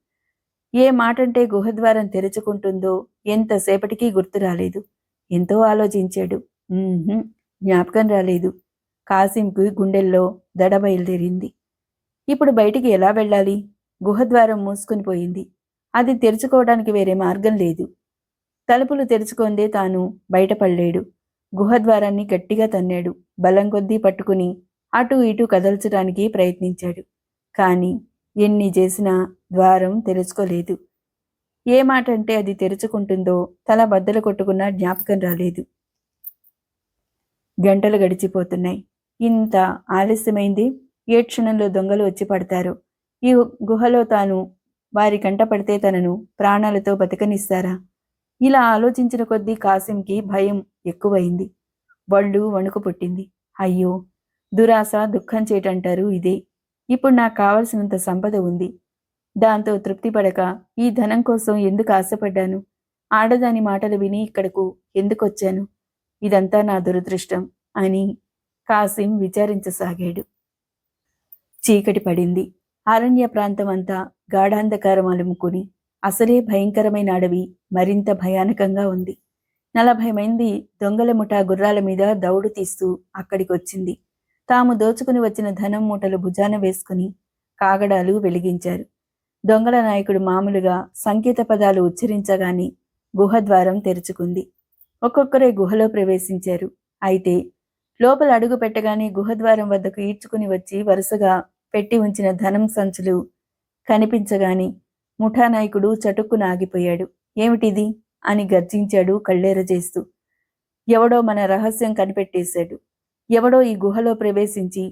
ఏ మాటంటే గుహద్వారం తెరుచుకుంటుందో ఎంతసేపటికి గుర్తు రాలేదు. ఎంతో ఆలోచించాడు. జ్ఞాపకం రాలేదు. కాసింకు గుండెల్లో దడ బయలుదేరింది. ఇప్పుడు బయటికి ఎలా వెళ్ళాలి? గుహద్వారం మూసుకుని పోయింది. అది తెరుచుకోవడానికి వేరే మార్గం లేదు. తలుపులు తెరుచుకుందే తాను బయటపడలేడు. గుహద్వారాన్ని గట్టిగా తన్నాడు. బలం కొద్దీ పట్టుకుని అటూ ఇటూ కదల్చడానికి ప్రయత్నించాడు. కాని ఎన్ని చేసినా ద్వారం తెరుచుకోలేదు. ఏ మాటంటే అది తెరుచుకుంటుందో తల బద్దలు కొట్టుకున్నా జ్ఞాపకం రాలేదు. గంటలు గడిచిపోతున్నాయి. ఇంత ఆలస్యమైంది. ఏ క్షణంలో దొంగలు వచ్చి పడతారో. ఈ గుహలో తాను వారి కంట పడితే తనను ప్రాణాలతో బతకనిస్తారా? ఇలా ఆలోచించిన కొద్దీ కాసింకి భయం ఎక్కువైంది. వళ్ళు వణుకు పుట్టింది. అయ్యో, దురాశ దుఃఖం చేటంటారు ఇదే. ఇప్పుడు నాకు కావలసినంత సంపద ఉంది. దాంతో తృప్తి పడక ఈ ధనం కోసం ఎందుకు ఆశపడ్డాను? ఆడదాని మాటలు విని ఇక్కడకు ఎందుకొచ్చాను? ఇదంతా నా దురదృష్టం అని కాసిం విచారించసాగాడు. చీకటి పడింది. అరణ్య ప్రాంతం అంతా గాఢాంధకారం అలుముకుని అసలే భయంకరమైన అడవి మరింత భయానకంగా ఉంది. 40 మంది దొంగల ముఠా గుర్రాల మీద దౌడు తీస్తూ అక్కడికొచ్చింది. తాము దోచుకుని వచ్చిన ధనం మూటలు భుజాన వేసుకుని కాగడాలు వెలిగించారు. దొంగల నాయకుడు మామూలుగా సంకేత పదాలు ఉచ్చరించగానే గుహద్వారం తెరుచుకుంది. ఒక్కొక్కరే గుహలో ప్రవేశించారు. అయితే లోపల అడుగు పెట్టగానే గుహద్వారం వద్దకు ఈడ్చుకుని వచ్చి వరుసగా పెట్టి ఉంచిన ధనం సంచులు కనిపించగాని ముఠా నాయకుడు చటుక్కున ఆగిపోయాడు. ఏమిటిది అని గర్జించాడు కళ్ళేర చేస్తూ. ఎవడో మన రహస్యం కనిపెట్టేశాడు. ఎవడో ఈ గుహలో ప్రవేశించి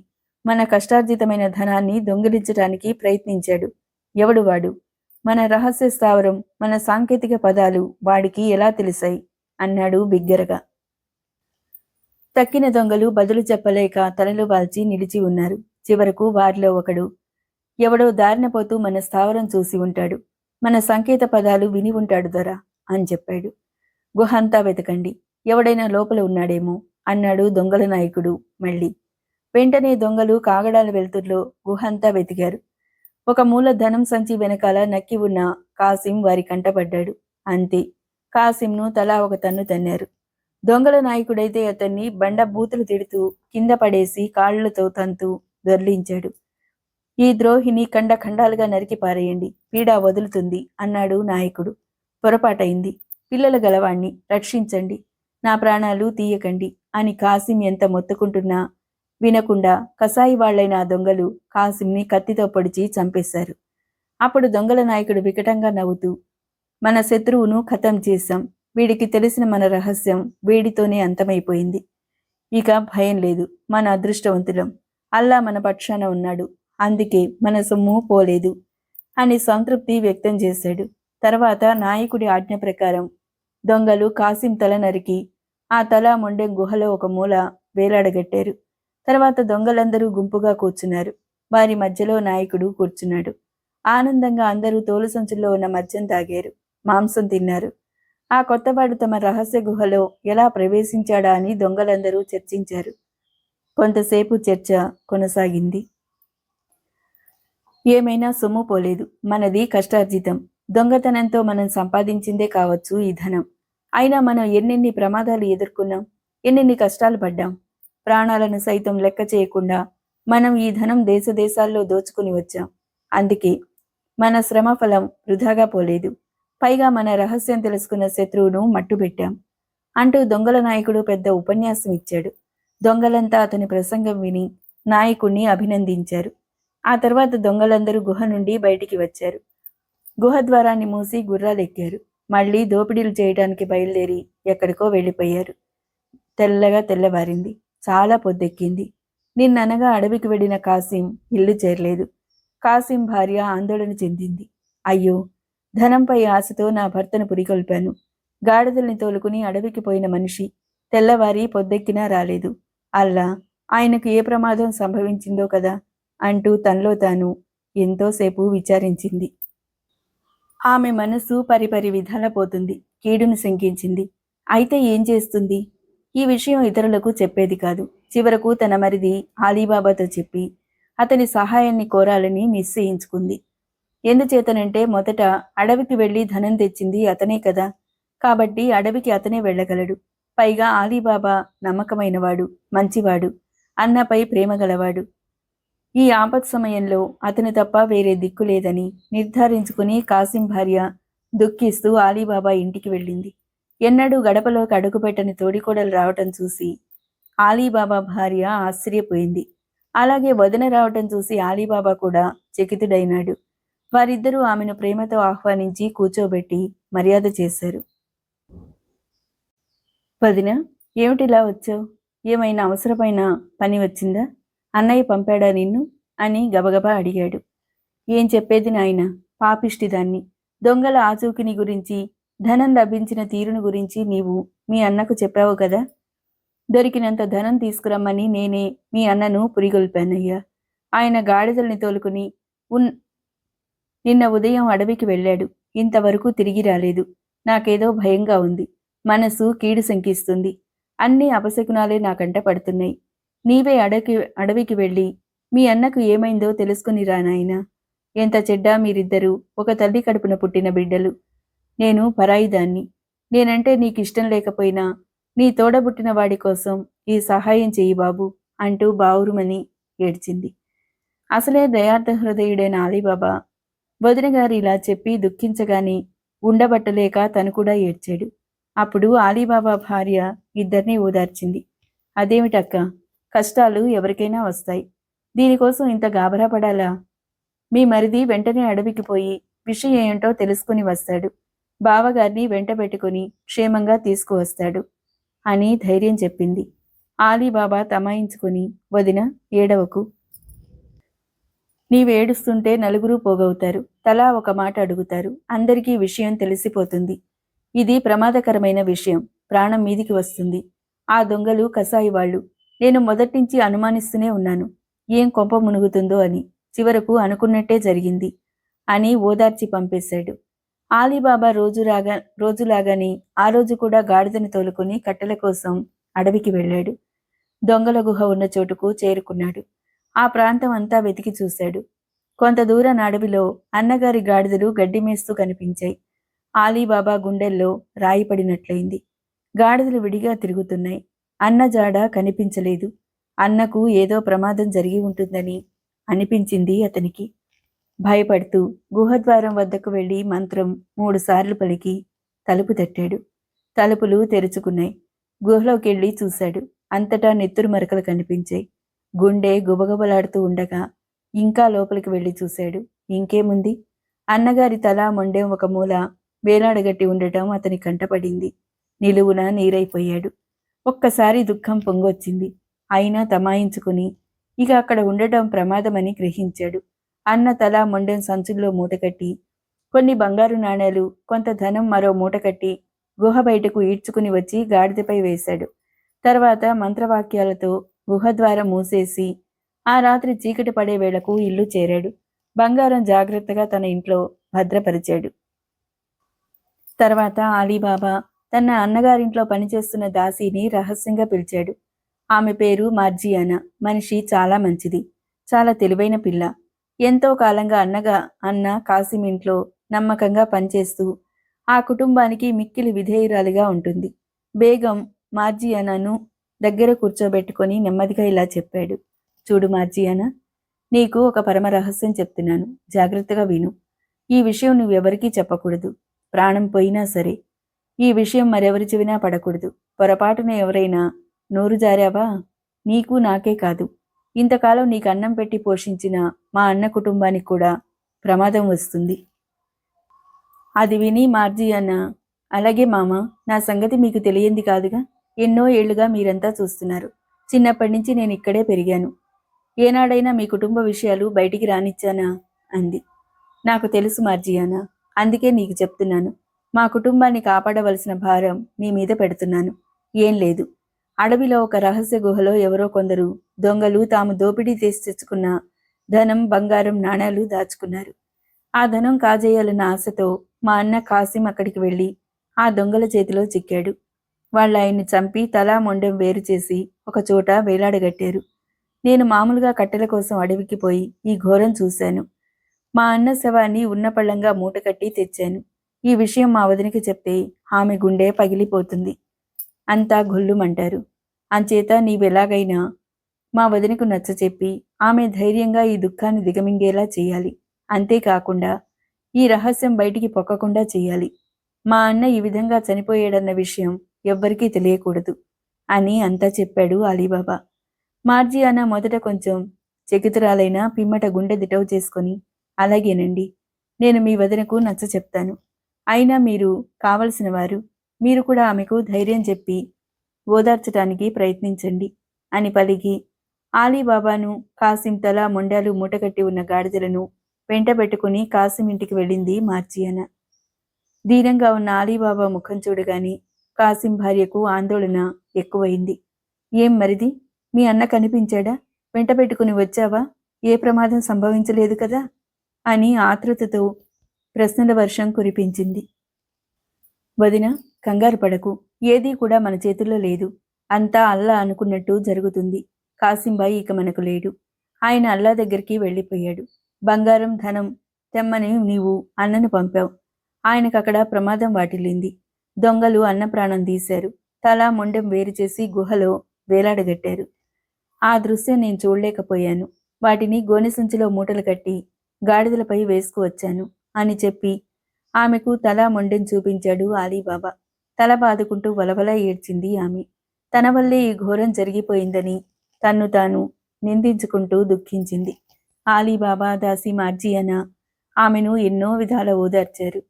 మన కష్టార్జితమైన ధనాన్ని దొంగిలించడానికి ప్రయత్నించాడు. ఎవడు వాడు? మన రహస్య స్థావరం, మన సాంకేతిక పదాలు వాడికి ఎలా తెలిసాయి? అన్నాడు బిగ్గరగా. తక్కిన దొంగలు బదులు చెప్పలేక తలలు వాల్చి నిలిచి ఉన్నారు. చివరకు వారిలో ఒకడు, ఎవడో దారిన పోతూ మన స్థావరం చూసి ఉంటాడు, మన సంకేత పదాలు విని ఉంటాడు దొరా అని చెప్పాడు. గుహ అంతా వెతకండి, ఎవడైనా లోపల ఉన్నాడేమో అన్నాడు దొంగల నాయకుడు మళ్ళీ. వెంటనే దొంగలు కాగడాల వెలుతుర్లో గుహ అంతా వెతికారు. ఒక మూల ధనం సంచి వెనకాల నక్కి ఉన్న కాసిం వారి కంటపడ్డాడు. అంతే, కాసింను తలా ఒక తన్ను తన్నారు. దొంగల నాయకుడైతే అతన్ని బండ బూతులు తిడుతూ కింద పడేసి కాళ్లతో తంతూ దొర్లించాడు. ఈ ద్రోహిని ఖండాలుగా నరికి పారేయండి, పీడ వదులుతుంది అన్నాడు నాయకుడు. పొరపాటైంది, పిల్లల గలవాణ్ణి, రక్షించండి, నా ప్రాణాలు తీయకండి అని కాసిం ఎంత మొత్తుకుంటున్నా వినకుండా కసాయి వాళ్లైన ఆ దొంగలు కాసింని కత్తితో పొడిచి చంపేశారు. అప్పుడు దొంగల నాయకుడు వికటంగా నవ్వుతూ, మన శత్రువును ఖతం చేశాం, వీడికి తెలిసిన మన రహస్యం వీడితోనే అంతమైపోయింది. ఇక భయం లేదు, మన అదృష్టవంతులం, అల్లా మన పక్షాన ఉన్నాడు, అందుకే మన సొమ్ము పోలేదు అని సంతృప్తి వ్యక్తం చేశాడు. తర్వాత నాయకుడి ఆజ్ఞ ప్రకారం దొంగలు కాసిం తల నరికి ఆ తల మొండెం గుహలో ఒక మూల వేలాడగట్టారు. తర్వాత దొంగలందరూ గుంపుగా కూర్చున్నారు. వారి మధ్యలో నాయకుడు కూర్చున్నాడు. ఆనందంగా అందరూ తోలు సంచుల్లో ఉన్న మద్యం తాగారు, మాంసం తిన్నారు. ఆ కొత్తవాడు తమ రహస్య గుహలో ఎలా ప్రవేశించాడా అని దొంగలందరూ చర్చించారు. కొంతసేపు చర్చ కొనసాగింది. ఏమైనా సొమ్ము పోలేదు, మనది కష్టార్జితం, దొంగతనంతో మనం సంపాదించిందే కావచ్చు ఈ ధనం. అయినా మనం ఎన్నెన్ని ప్రమాదాలు ఎదుర్కొన్నాం, ఎన్నెన్ని కష్టాలు పడ్డాం. ప్రాణాలను సైతం లెక్క చేయకుండా మనం ఈ ధనం దేశాల్లో దోచుకుని వచ్చాం. అందుకే మన శ్రమ ఫలం వృధాగా పోలేదు. పైగా మన రహస్యం తెలుసుకున్న శత్రువును మట్టుబెట్టాం అంటూ దొంగల నాయకుడు పెద్ద ఉపన్యాసం ఇచ్చాడు. దొంగలంతా అతని ప్రసంగం విని నాయకుణ్ణి అభినందించారు. ఆ తర్వాత దొంగలందరూ గుహ నుండి బయటికి వచ్చారు. గుహ ద్వారాన్ని మూసి గుర్రాలెక్కారు. మళ్లీ దోపిడీలు చేయడానికి బయలుదేరి ఎక్కడికో వెళ్ళిపోయారు. తెల్లగా తెల్లవారింది. చాలా పొద్దెక్కింది. నిన్ననగా అడవికి వెళ్లిన కాసిం ఇల్లు చేరలేదు. కాసిం భార్య ఆందోళన చెందింది. అయ్యో, ధనంపై ఆశతో నా భర్తను పురికొల్పాను. గాడిదల్ని తోలుకుని అడవికి పోయిన మనిషి తెల్లవారి పొద్దెక్కినా రాలేదు. అల్లా, ఆయనకు ఏ ప్రమాదం సంభవించిందో కదా అంటూ తనలో తాను ఎంతోసేపు విచారించింది. ఆమె మనసు పరిపరి విధాల పోతుంది. కీడును శంకించింది. అయితే ఏం చేస్తుంది? ఈ విషయం ఇతరులకు చెప్పేది కాదు. చివరకు తన మరిది ఆలీబాబాతో చెప్పి అతని సహాయాన్ని కోరాలని నిశ్చయించుకుంది. ఎందుచేతనంటే మొదట అడవికి వెళ్లి ధనం తెచ్చింది అతనే కదా. కాబట్టి అడవికి అతనే వెళ్ళగలడు. పైగా ఆలీబాబా నమ్మకమైనవాడు, మంచివాడు, అన్నపై ప్రేమ గలవాడు. ఈ ఆపత్ సమయంలో అతని తప్ప వేరే దిక్కు లేదని నిర్ధారించుకుని కాసిం భార్య దుఃఖిస్తూ ఆలీబాబా ఇంటికి వెళ్ళింది. ఎన్నడూ గడపలోకి అడుగుపెట్టని తోడికోడలు రావటం చూసి ఆలీబాబా భార్య ఆశ్చర్యపోయింది. అలాగే వదిన రావటం చూసి ఆలీబాబా కూడా చకితుడైనాడు. వారిద్దరూ ఆమెను ప్రేమతో ఆహ్వానించి కూర్చోబెట్టి మర్యాద చేశారు. వదిన, ఏమిటిలా వచ్చావు? ఏమైనా అవసరమైన పని వచ్చిందా? అన్నయ్య పంపాడా నిన్ను అని గబగబా అడిగాడు. ఏం చెప్పేది నాయన, పాపిష్టిదాన్ని. దొంగల ఆచూకిని గురించి, ధనం లభించిన తీరును గురించి నీవు మీ అన్నకు చెప్పావు కదా. దొరికినంత ధనం తీసుకురమ్మని నేనే మీ అన్నను పురిగొల్పానయ్యా. ఆయన గాడిదల్ని తోలుకుని నిన్న ఉదయం అడవికి వెళ్ళాడు. ఇంతవరకు తిరిగి రాలేదు. నాకేదో భయంగా ఉంది. మనసు కీడు శంకిస్తుంది. అన్ని అపశకునాలే నాకంట పడుతున్నాయి. నీవే అడవికి వెళ్ళి మీ అన్నకు ఏమైందో తెలుసుకుని రా నాయనా. ఎంత చెడ్డా మీరిద్దరూ ఒక తల్లి కడుపున పుట్టిన బిడ్డలు. నేను పరాయిదాన్ని. నేనంటే నీకిష్టం లేకపోయినా నీ తోడబుట్టిన వాడి కోసం ఈ సహాయం చెయ్యి బాబు అంటూ బావురుమని ఏడ్చింది. అసలే దయార్థ హృదయుడైన ఆలీబాబా వదిన గారు ఇలా చెప్పి దుఃఖించగానే ఉండబట్టలేక తను కూడా ఏడ్చాడు. అప్పుడు ఆలీబాబా భార్య ఇద్దరినీ ఓదార్చింది. అదేమిటక్క, కష్టాలు ఎవరికైనా వస్తాయి. దీనికోసం ఇంత గాబరా పడాలా? మీ మరిది వెంటనే అడవికి పోయి విషయం ఏంటో తెలుసుకుని వస్తాడు. బావగారిని వెంట పెట్టుకుని క్షేమంగా తీసుకువస్తాడు అని ధైర్యం చెప్పింది. ఆలీబాబా తమాయించుకుని, వదిన, ఏడవకు. నీవేడుస్తుంటే నలుగురు పోగవుతారు. తలా ఒక మాట అడుగుతారు. అందరికీ విషయం తెలిసిపోతుంది. ఇది ప్రమాదకరమైన విషయం. ప్రాణం మీదికి వస్తుంది. ఆ దొంగలు కసాయివాళ్లు. నేను మొదట్నుంచి అనుమానిస్తూనే ఉన్నాను. ఏం కొంప మునుగుతుందో అని. చివరకు అనుకున్నట్టే జరిగింది అని ఓదార్చి పంపేశాడు. ఆలీబాబా రోజులాగానే ఆ రోజు కూడా గాడిదను తోలుకుని కట్టెల కోసం అడవికి వెళ్ళాడు. దొంగల గుహ ఉన్న చోటుకు చేరుకున్నాడు. ఆ ప్రాంతం అంతా వెతికి చూశాడు. కొంత దూరం అడవిలో అన్నగారి గాడిదలు గడ్డి మేస్తూ కనిపించాయి. ఆలీబాబా గుండెల్లో రాయి పడినట్లయింది. గాడిదలు విడిగా తిరుగుతున్నాయి. అన్న జాడ కనిపించలేదు. అన్నకు ఏదో ప్రమాదం జరిగి ఉంటుందని అనిపించింది అతనికి. భయపడుతూ గుహద్వారం వద్దకు వెళ్లి మంత్రం 3 సార్లు పలికి తలుపు తట్టాడు. తలుపులు తెరుచుకున్నాయి. గుహలోకెళ్ళి చూశాడు. అంతటా నెత్తురు మరకలు కనిపించాయి. గుండె గుబగుబలాడుతూ ఉండగా ఇంకా లోపలికి వెళ్లి చూశాడు. ఇంకేముంది? అన్నగారి తల మొండెం ఒక మూల వేలాడగట్టి ఉండటం అతని కంటపడింది. నిలువున నీరైపోయాడు. ఒక్కసారి దుఃఖం పొంగొచ్చింది. అయినా తమాయించుకుని ఇక అక్కడ ఉండటం ప్రమాదమని గ్రహించాడు. అన్న తల మొండెం సంచుల్లో మూటకట్టి, కొన్ని బంగారు నాణేలు, కొంత ధనం మరో మూటకట్టి గుహ బయటకు ఈడ్చుకుని వచ్చి గాడిదపై వేశాడు. తర్వాత మంత్రవాక్యాలతో గుహద్వారం మూసేసి ఆ రాత్రి చీకటి పడే వేళకు ఇల్లు చేరాడు. బంగారం జాగ్రత్తగా తన ఇంట్లో భద్రపరిచాడు. తర్వాత ఆలీబాబా తన అన్నగారింట్లో పనిచేస్తున్న దాసీని రహస్యంగా పిలిచాడు. ఆమె పేరు మార్జియానా. మనిషి చాలా మంచిది. చాలా తెలివైన పిల్ల. ఎంతో కాలంగా అన్న కాసిం ఇంట్లో నమ్మకంగా పనిచేస్తూ ఆ కుటుంబానికి మిక్కిలి విధేయురాలిగా ఉంటుంది. బేగం మార్జియానాను దగ్గర కూర్చోబెట్టుకొని నెమ్మదిగా ఇలా చెప్పాడు. చూడు మార్జియానా, నీకు ఒక పరమ రహస్యం చెప్తున్నాను. జాగ్రత్తగా విను. ఈ విషయం నువ్వెవరికీ చెప్పకూడదు. ప్రాణం పోయినా సరే. ఈ విషయం మరెవరి చెవినా పడకూడదు. పొరపాటున ఎవరైనా నోరు జారావా, నీకు నాకే కాదు, ఇంతకాలం నీకు అన్నం పెట్టి పోషించిన మా అన్న కుటుంబానికి కూడా ప్రమాదం వస్తుంది. అది విని మార్జియానా, అలాగే మామ, నా సంగతి మీకు తెలియంది కాదుగా. ఎన్నో ఏళ్లుగా మీరంతా చూస్తున్నారు. చిన్నప్పటి నుంచి నేను ఇక్కడే పెరిగాను. ఏనాడైనా మీ కుటుంబ విషయాలు బయటికి రానిచ్చానా అంది. నాకు తెలుసు మార్జియానా, అందుకే నీకు చెప్తున్నాను. మా కుటుంబాన్ని కాపాడవలసిన భారం నీ మీద పెడుతున్నాను. ఏం లేదు. అడవిలో ఒక రహస్య గుహలో ఎవరో కొందరు దొంగలు తాము దోపిడీ చేసి తెచ్చుకున్న ధనం, బంగారం, నాణాలు దాచుకున్నారు. ఆ ధనం కాజేయాలన్న ఆశతో మా అన్న కాసిం అక్కడికి వెళ్ళి ఆ దొంగల చేతిలో చిక్కాడు. వాళ్ళు ఆయన్ని చంపి తలా మొండెం వేరు చేసి ఒక చోట వేలాడగట్టారు. నేను మామూలుగా కట్టెల కోసం అడవికి పోయి ఈ ఘోరం చూశాను. మా అన్న శవాన్ని ఉన్నపళ్లంగా మూటకట్టి తెచ్చాను. ఈ విషయం మా వదినికి చెప్తే ఆమె గుండె పగిలిపోతుంది. అంతా గొల్లుమంటారు. అంచేత నీవెలాగైనా మా వదినకు నచ్చచెప్పి ఆమె ధైర్యంగా ఈ దుఃఖాన్ని దిగమింగేలా చేయాలి. అంతేకాకుండా ఈ రహస్యం బయటికి పొక్కకుండా చేయాలి. మా అన్న ఈ విధంగా చనిపోయాడన్న విషయం ఎవ్వరికీ తెలియకూడదు అని అంతా చెప్పాడు అలీబాబా. మార్జియానా మొదట కొంచెం చకితురాలైన పిమ్మట గుండె దిటవు చేసుకొని, అలాగేనండి, నేను మీ వదినకు నచ్చ చెప్తాను. అయినా మీరు కావలసిన వారు. మీరు కూడా ఆమెకు ధైర్యం చెప్పి ఓదార్చటానికి ప్రయత్నించండి అని పలికి ఆలీబాబాను, కాసిం తల మొండాలు మూటకట్టి ఉన్న గాడిదలను వెంట పెట్టుకుని కాసిం ఇంటికి వెళ్ళింది మార్జియానా. దీనంగా ఉన్న ఆలీబాబా ముఖం చూడగాని కాసిం భార్యకు ఆందోళన ఎక్కువైంది. ఏం మరిది, మీ అన్న కనిపించాడా? వెంట పెట్టుకుని వచ్చావా? ఏ ప్రమాదం సంభవించలేదు కదా అని ఆతృతతో ప్రశ్నల వర్షం కురిపించింది. వదిన, కంగారు పడకు. ఏదీ కూడా మన చేతుల్లో లేదు. అంతా అల్లా అనుకున్నట్టు జరుగుతుంది. కాసింబాయి ఇక మనకు లేడు. ఆయన అల్లా దగ్గరికి వెళ్ళిపోయాడు. బంగారం, ధనం తెమ్మని నీవు అన్నను పంపావు. ఆయనకక్కడ ప్రమాదం వాటిల్లింది. దొంగలు అన్న ప్రాణం తీశారు. తల మొండెం వేరు చేసి గుహలో వేలాడగట్టారు. ఆ దృశ్యం నేను చూడలేకపోయాను. వాటిని గోనె సంచిలో మూటలు కట్టి గాడిదలపై వేసుకువచ్చాను అని చెప్పి ఆమెకు తల మొండెం చూపించాడు అలీబాబా. తల బాదుకుంటూ వలవల ఏడ్చింది ఆమె. తన వల్లే ఈ ఘోరం జరిగిపోయిందని తన్ను తాను నిందించుకుంటూ దుఃఖించింది. అలీబాబా, దాసి మార్జియానా ఆమెను ఎన్నో విధాల ఓదార్చారు.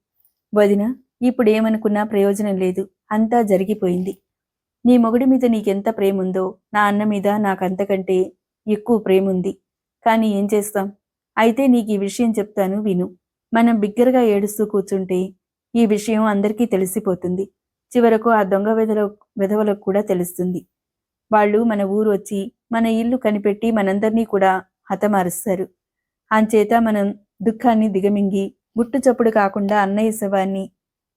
వదిన, ఇప్పుడేమనుకున్నా ప్రయోజనం లేదు. అంతా జరిగిపోయింది. నీ మొగుడి మీద నీకెంత ప్రేముందో నా అన్న మీద నాకంతకంటే ఎక్కువ ప్రేముంది. కానీ ఏం చేస్తాం? అయితే నీకు ఈ విషయం చెప్తాను విను. మనం బిగ్గరగా ఏడుస్తూ కూర్చుంటే ఈ విషయం అందరికీ తెలిసిపోతుంది. చివరకు ఆ దొంగ వెధవలకు కూడా తెలుస్తుంది. వాళ్ళు మన ఊరు వచ్చి మన ఇల్లు కనిపెట్టి మనందర్నీ కూడా హతమారుస్తారు. అంచేత మనం దుఃఖాన్ని దిగమింగి గుట్టు చప్పుడు కాకుండా అన్నయ్య శవాన్ని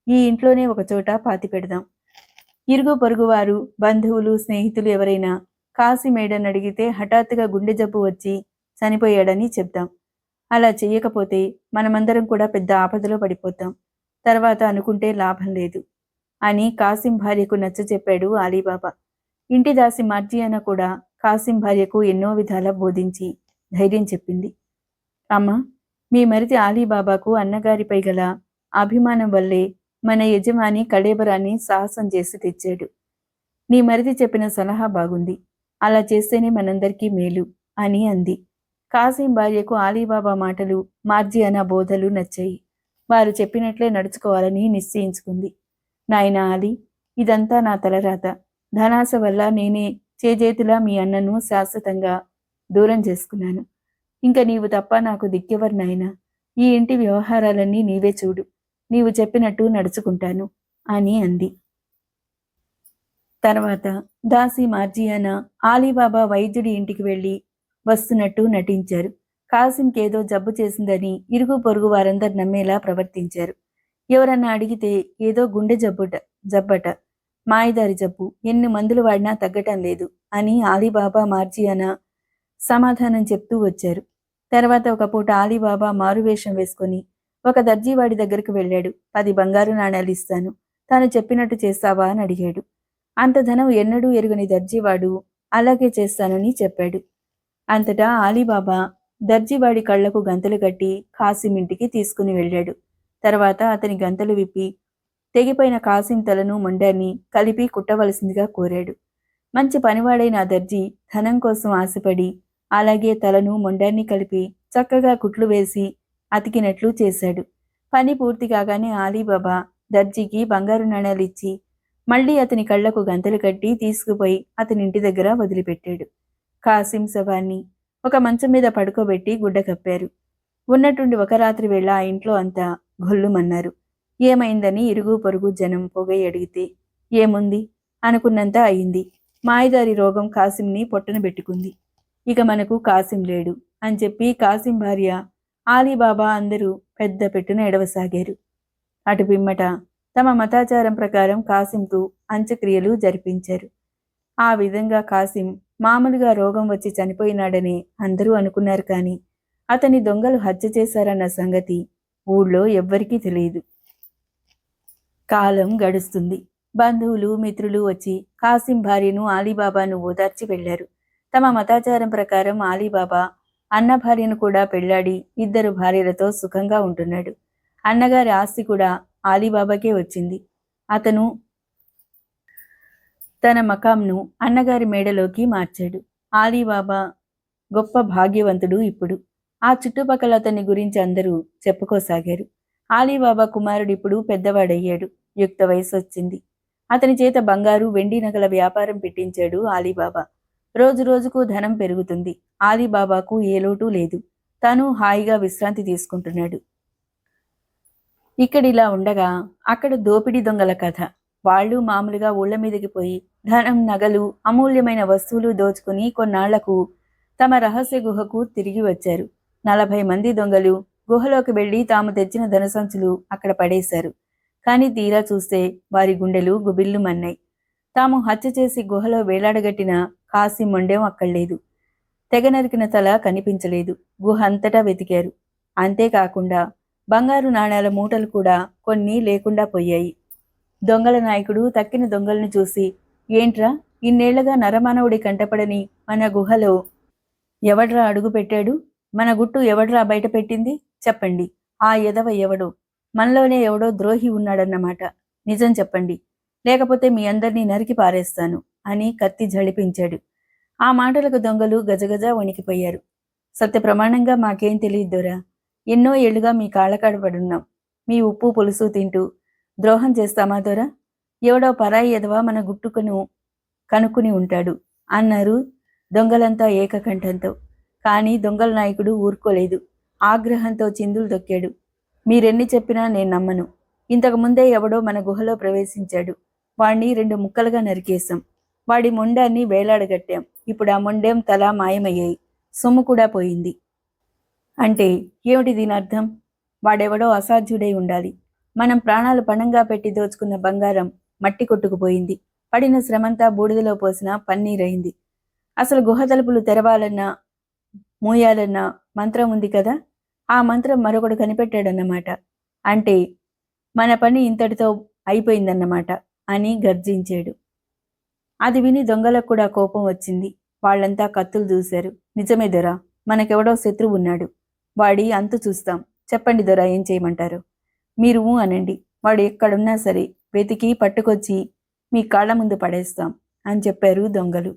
ఈ ఇంట్లోనే ఒకచోట పాతిపెడదాం. ఇరుగు పొరుగువారు, బంధువులు, స్నేహితులు ఎవరైనా కాశీమేడని అడిగితే హఠాత్తుగా గుండె జబ్బు వచ్చి చనిపోయాడని చెప్దాం. అలా చెయ్యకపోతే మనమందరం కూడా పెద్ద ఆపదలో పడిపోతాం. తర్వాత అనుకుంటే లాభం లేదు అని కాసిం భార్యకు నచ్చచెప్పాడు అలీబాబా. ఇంటి దాసి మార్జియానా కూడా కాసిం భార్యకు ఎన్నో విధాల బోధించి ధైర్యం చెప్పింది. అమ్మ, మీ మరిది అలీబాబాకు అన్నగారిపై గల అభిమానం వల్లే మన యజమాని కళేబరాన్ని సాహసం చేసి తెచ్చాడు. నీ మరిది చెప్పిన సలహా బాగుంది. అలా చేస్తేనే మనందరికీ మేలు అని అంది. కాసిం భార్యకు అలీబాబా మాటలు, మార్జియానా బోధలు నచ్చాయి. వారు చెప్పినట్లే నడుచుకోవాలని నిశ్చయించుకుంది. నాయనా అలీ, ఇదంతా నా తలరాత. ధనాశ వల్ల నేనే చేజేతులా మీ అన్నను శాశ్వతంగా దూరం చేసుకున్నాను. ఇంక నీవు తప్ప నాకు దిక్కెవరు నాయనా? ఈ ఇంటి వ్యవహారాలన్నీ నీవే చూడు. నీవు చెప్పినట్టు నడుచుకుంటాను అని అంది. తర్వాత దాసి మార్జియానా అలీబాబా వైద్యుడి ఇంటికి వెళ్ళి వస్తున్నట్టు నటించారు. కాసింకేదో జబ్బు చేసిందని ఇరుగు పొరుగు వారందరు నమ్మేలా ప్రవర్తించారు. ఎవరన్నా అడిగితే ఏదో గుండె జబ్బట, మాయదారి జబ్బు, ఎన్ని మందులు వాడినా తగ్గటం లేదు అని అలీబాబా మార్జియానా సమాధానం చెప్తూ వచ్చారు. తర్వాత ఒక పూట అలీబాబా మారువేషం వేసుకొని ఒక దర్జీవాడి దగ్గరకు వెళ్ళాడు. 10 బంగారు నాణేలు ఇస్తాను, తాను చెప్పినట్టు చేస్తావా అని అడిగాడు. అంత ధనం ఎన్నడూ ఎరుగని దర్జీవాడు అలాగే చేస్తానని చెప్పాడు. అంతటా అలీబాబా దర్జీవాడి కళ్లకు గంతలు కట్టి కాసిం ఇంటికి తీసుకుని వెళ్ళాడు. తర్వాత అతని గంతలు విప్పి తెగిపోయిన కాసిం తలను మొండాన్ని కలిపి కుట్టవలసిందిగా కోరాడు. మంచి పనివాడైన ఆ దర్జీ ధనం కోసం ఆశపడి అలాగే తలను మొండాన్ని కలిపి చక్కగా కుట్లు వేసి అతికినట్లు చేశాడు. పని పూర్తి కాగానే అలీబాబా దర్జీకి బంగారు నాణేలు ఇచ్చి మళ్లీ అతని కళ్లకు గంతలు కట్టి తీసుకుపోయి అతని ఇంటి దగ్గర వదిలిపెట్టాడు. కాసిం శవాన్ని ఒక మంచం మీద పడుకోబెట్టి గుడ్డ కప్పారు. ఉన్నట్టుండి ఒక రాత్రి వేళ ఆ ఇంట్లో అంతా గొల్లుమన్నారు. ఏమైందని ఇరుగు పొరుగు జనం పొగై అడిగితే ఏముంది, అనుకున్నంత అయింది. మాయదారి రోగం కాసింని పొట్టన పెట్టుకుంది. ఇక మనకు కాసిం లేడు అని చెప్పి కాసిం భార్య అలీబాబా అందరూ పెద్ద పెట్టున ఎడవసాగారు. అటు పిమ్మట తమ మతాచారం ప్రకారం కాసింకు అంత్యక్రియలు జరిపించారు. ఆ విధంగా కాసిం మామూలుగా రోగం వచ్చి చనిపోయినాడని అందరూ అనుకున్నారు. కానీ అతని దొంగలు హత్య చేశారన్న సంగతి ఊళ్ళో ఎవ్వరికీ తెలియదు. కాలం గడుస్తుంది. బంధువులు, మిత్రులు వచ్చి కాసిం భార్యను అలీబాబాను ఓదార్చి వెళ్లారు. తమ మతాచారం ప్రకారం అలీబాబా అన్న భార్యను కూడా పెళ్లాడి 2 భార్యలతో సుఖంగా ఉంటున్నాడు. అన్నగారి ఆస్తి కూడా అలీబాబాకే వచ్చింది. అతను తన మకాంను అన్నగారి మేడలోకి మార్చాడు. అలీబాబా గొప్ప భాగ్యవంతుడు. ఇప్పుడు ఆ చుట్టుపక్కల అతని గురించి అందరూ చెప్పుకోసాగారు. అలీబాబా కుమారుడు ఇప్పుడు పెద్దవాడయ్యాడు. యుక్త వయసు వచ్చింది. అతని చేత బంగారు, వెండి నగల వ్యాపారం పెట్టించాడు అలీబాబా. రోజు రోజుకు ధనం పెరుగుతుంది. అలీబాబాకు ఏ లోటు లేదు. తాను హాయిగా విశ్రాంతి తీసుకుంటున్నాడు. ఇక్కడిలా ఉండగా అక్కడ దోపిడీ దొంగల కథ. వాళ్ళు మామూలుగా ఊళ్ల మీదకి పోయి ధనం, నగలు, అమూల్యమైన వస్తువులు దోచుకుని కొన్నాళ్లకు తమ రహస్య గుహకు తిరిగి వచ్చారు. 40 మంది దొంగలు గుహలోకి వెళ్లి తాము తెచ్చిన ధనసంచులు అక్కడ పడేశారు. కానీ తీరా చూస్తే వారి గుండెలు గుబిల్లుమన్నాయి. తాము హత్య చేసి గుహలో వేలాడగట్టిన కాసిం మొండెం అక్కడలేదు. తెగ నరికిన తల కనిపించలేదు. గుహ అంతటా వెతికారు. అంతేకాకుండా బంగారు నాణేల మూటలు కూడా కొన్ని లేకుండా పోయాయి. దొంగల నాయకుడు తక్కిన దొంగలను చూసి, ఏంట్రా, ఇన్నేళ్లగా నరమానవుడి కంటపడని మన గుహలో ఎవడ్రా అడుగు పెట్టాడు? మన గుట్టు ఎవడ్రా బయట పెట్టింది? చెప్పండి. ఆ ఎదవ ఎవడో, మనలోనే ఎవడో ద్రోహి ఉన్నాడన్నమాట. నిజం చెప్పండి, లేకపోతే మీ అందరినీ నరికి పారేస్తాను అని కత్తి జడిపించాడు. ఆ మాటలకు దొంగలు గజగజ వణికిపోయారు. సత్యప్రమాణంగా మాకేం తెలియద్దోరా. ఎన్నో ఏళ్లుగా మీ కాళ్ళకాడపడున్నాం. మీ ఉప్పు పులుసు తింటూ ద్రోహం చేస్తామా దొర? ఎవడో పరాయి ఎదవ మన గుట్టుకును కనుక్కుని ఉంటాడు అన్నారు దొంగలంతా ఏకకంఠంతో. కానీ దొంగల నాయకుడు ఊరుకోలేదు. ఆగ్రహంతో చిందులు తొక్కాడు. మీరెన్ని చెప్పినా నేను నమ్మను. ఇంతకుముందే ఎవడో మన గుహలో ప్రవేశించాడు. వాణ్ణి 2 ముక్కలుగా నరికేశాం. వాడి మొండాన్ని వేలాడగట్టాం. ఇప్పుడు ఆ మొండెం తల మాయమయ్యాయి. సొమ్ము కూడా పోయింది. అంటే ఏమిటి దీని అర్థం? వాడెవడో అసాధ్యుడై ఉండాలి. మనం ప్రాణాలు పణంగా పెట్టి దోచుకున్న బంగారం మట్టి కొట్టుకుపోయింది. పడిన శ్రమంతా బూడిదలో పోసిన పన్నీరైంది. అసలు గుహ తలుపులు తెరవాలన్నా మూయాలన్నా మంత్రం ఉంది కదా. ఆ మంత్రం మరొకడు కనిపెట్టాడన్నమాట. అంటే మన పని ఇంతటితో అయిపోయిందన్నమాట అని గర్జించాడు. అది విని దొంగలకు కూడా కోపం వచ్చింది. వాళ్ళంతా కత్తులు దూశారు. నిజమే దొర, మనకెవడో శత్రువు ఉన్నాడు. వాడి అంతు చూస్తాం. చెప్పండి దొర, ఏం చేయమంటారు? మీరు అనండి. వాడు ఎక్కడున్నా సరే వెతికి పట్టుకొచ్చి మీ కాళ్ళ ముందు పడేస్తాం అని చెప్పారు దొంగలు.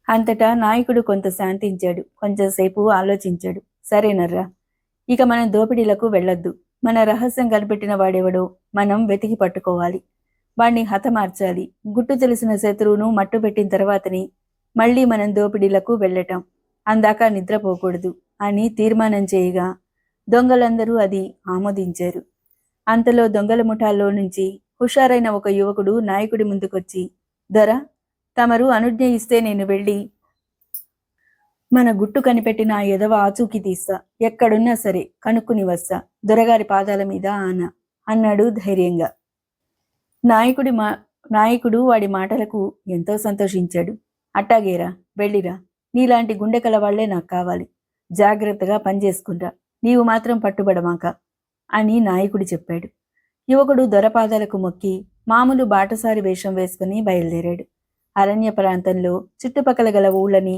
అంతటా నాయకుడు కొంత శాంతించాడు. కొంచెంసేపు ఆలోచించాడు. సరేనర్రా, ఇక మనం దోపిడీలకు వెళ్ళొద్దు. మన రహస్యం కనిపెట్టిన వాడెవడో మనం వెతికి పట్టుకోవాలి. వాణ్ణి హతమార్చాలి. గుట్టు తెలిసిన శత్రువును మట్టుపెట్టిన తర్వాతని మళ్లీ మనం దోపిడీలకు వెళ్ళటం. అందాక నిద్రపోకూడదు అని తీర్మానం చేయగా దొంగలందరూ అది ఆమోదించారు. అంతలో దొంగల ముఠాల్లో నుంచి హుషారైన ఒక యువకుడు నాయకుడి ముందుకొచ్చి, దొర, తమరు అనుజ్ఞ ఇస్తే నేను వెళ్ళి మన గుట్టు కనిపెట్టిన ఆ ఎదవ ఆచూకీ తీస్తా. ఎక్కడున్నా సరే కనుక్కుని వస్తా. దొరగారి పాదాల మీద ఆన అన్నాడు ధైర్యంగా. నాయకుడు వాడి మాటలకు ఎంతో సంతోషించాడు. అట్టాగేరా, వెళ్ళిరా. నీలాంటి గుండె కలవాళ్లే నాకు కావాలి. జాగ్రత్తగా పనిచేసుకుంటా. నీవు మాత్రం పట్టుబడమాక అని నాయకుడు చెప్పాడు. యువకుడు దొరపాదాలకు మొక్కి మామూలు బాటసారి వేషం వేసుకుని బయలుదేరాడు. అరణ్య ప్రాంతంలో చుట్టుపక్కల గల ఊళ్ళని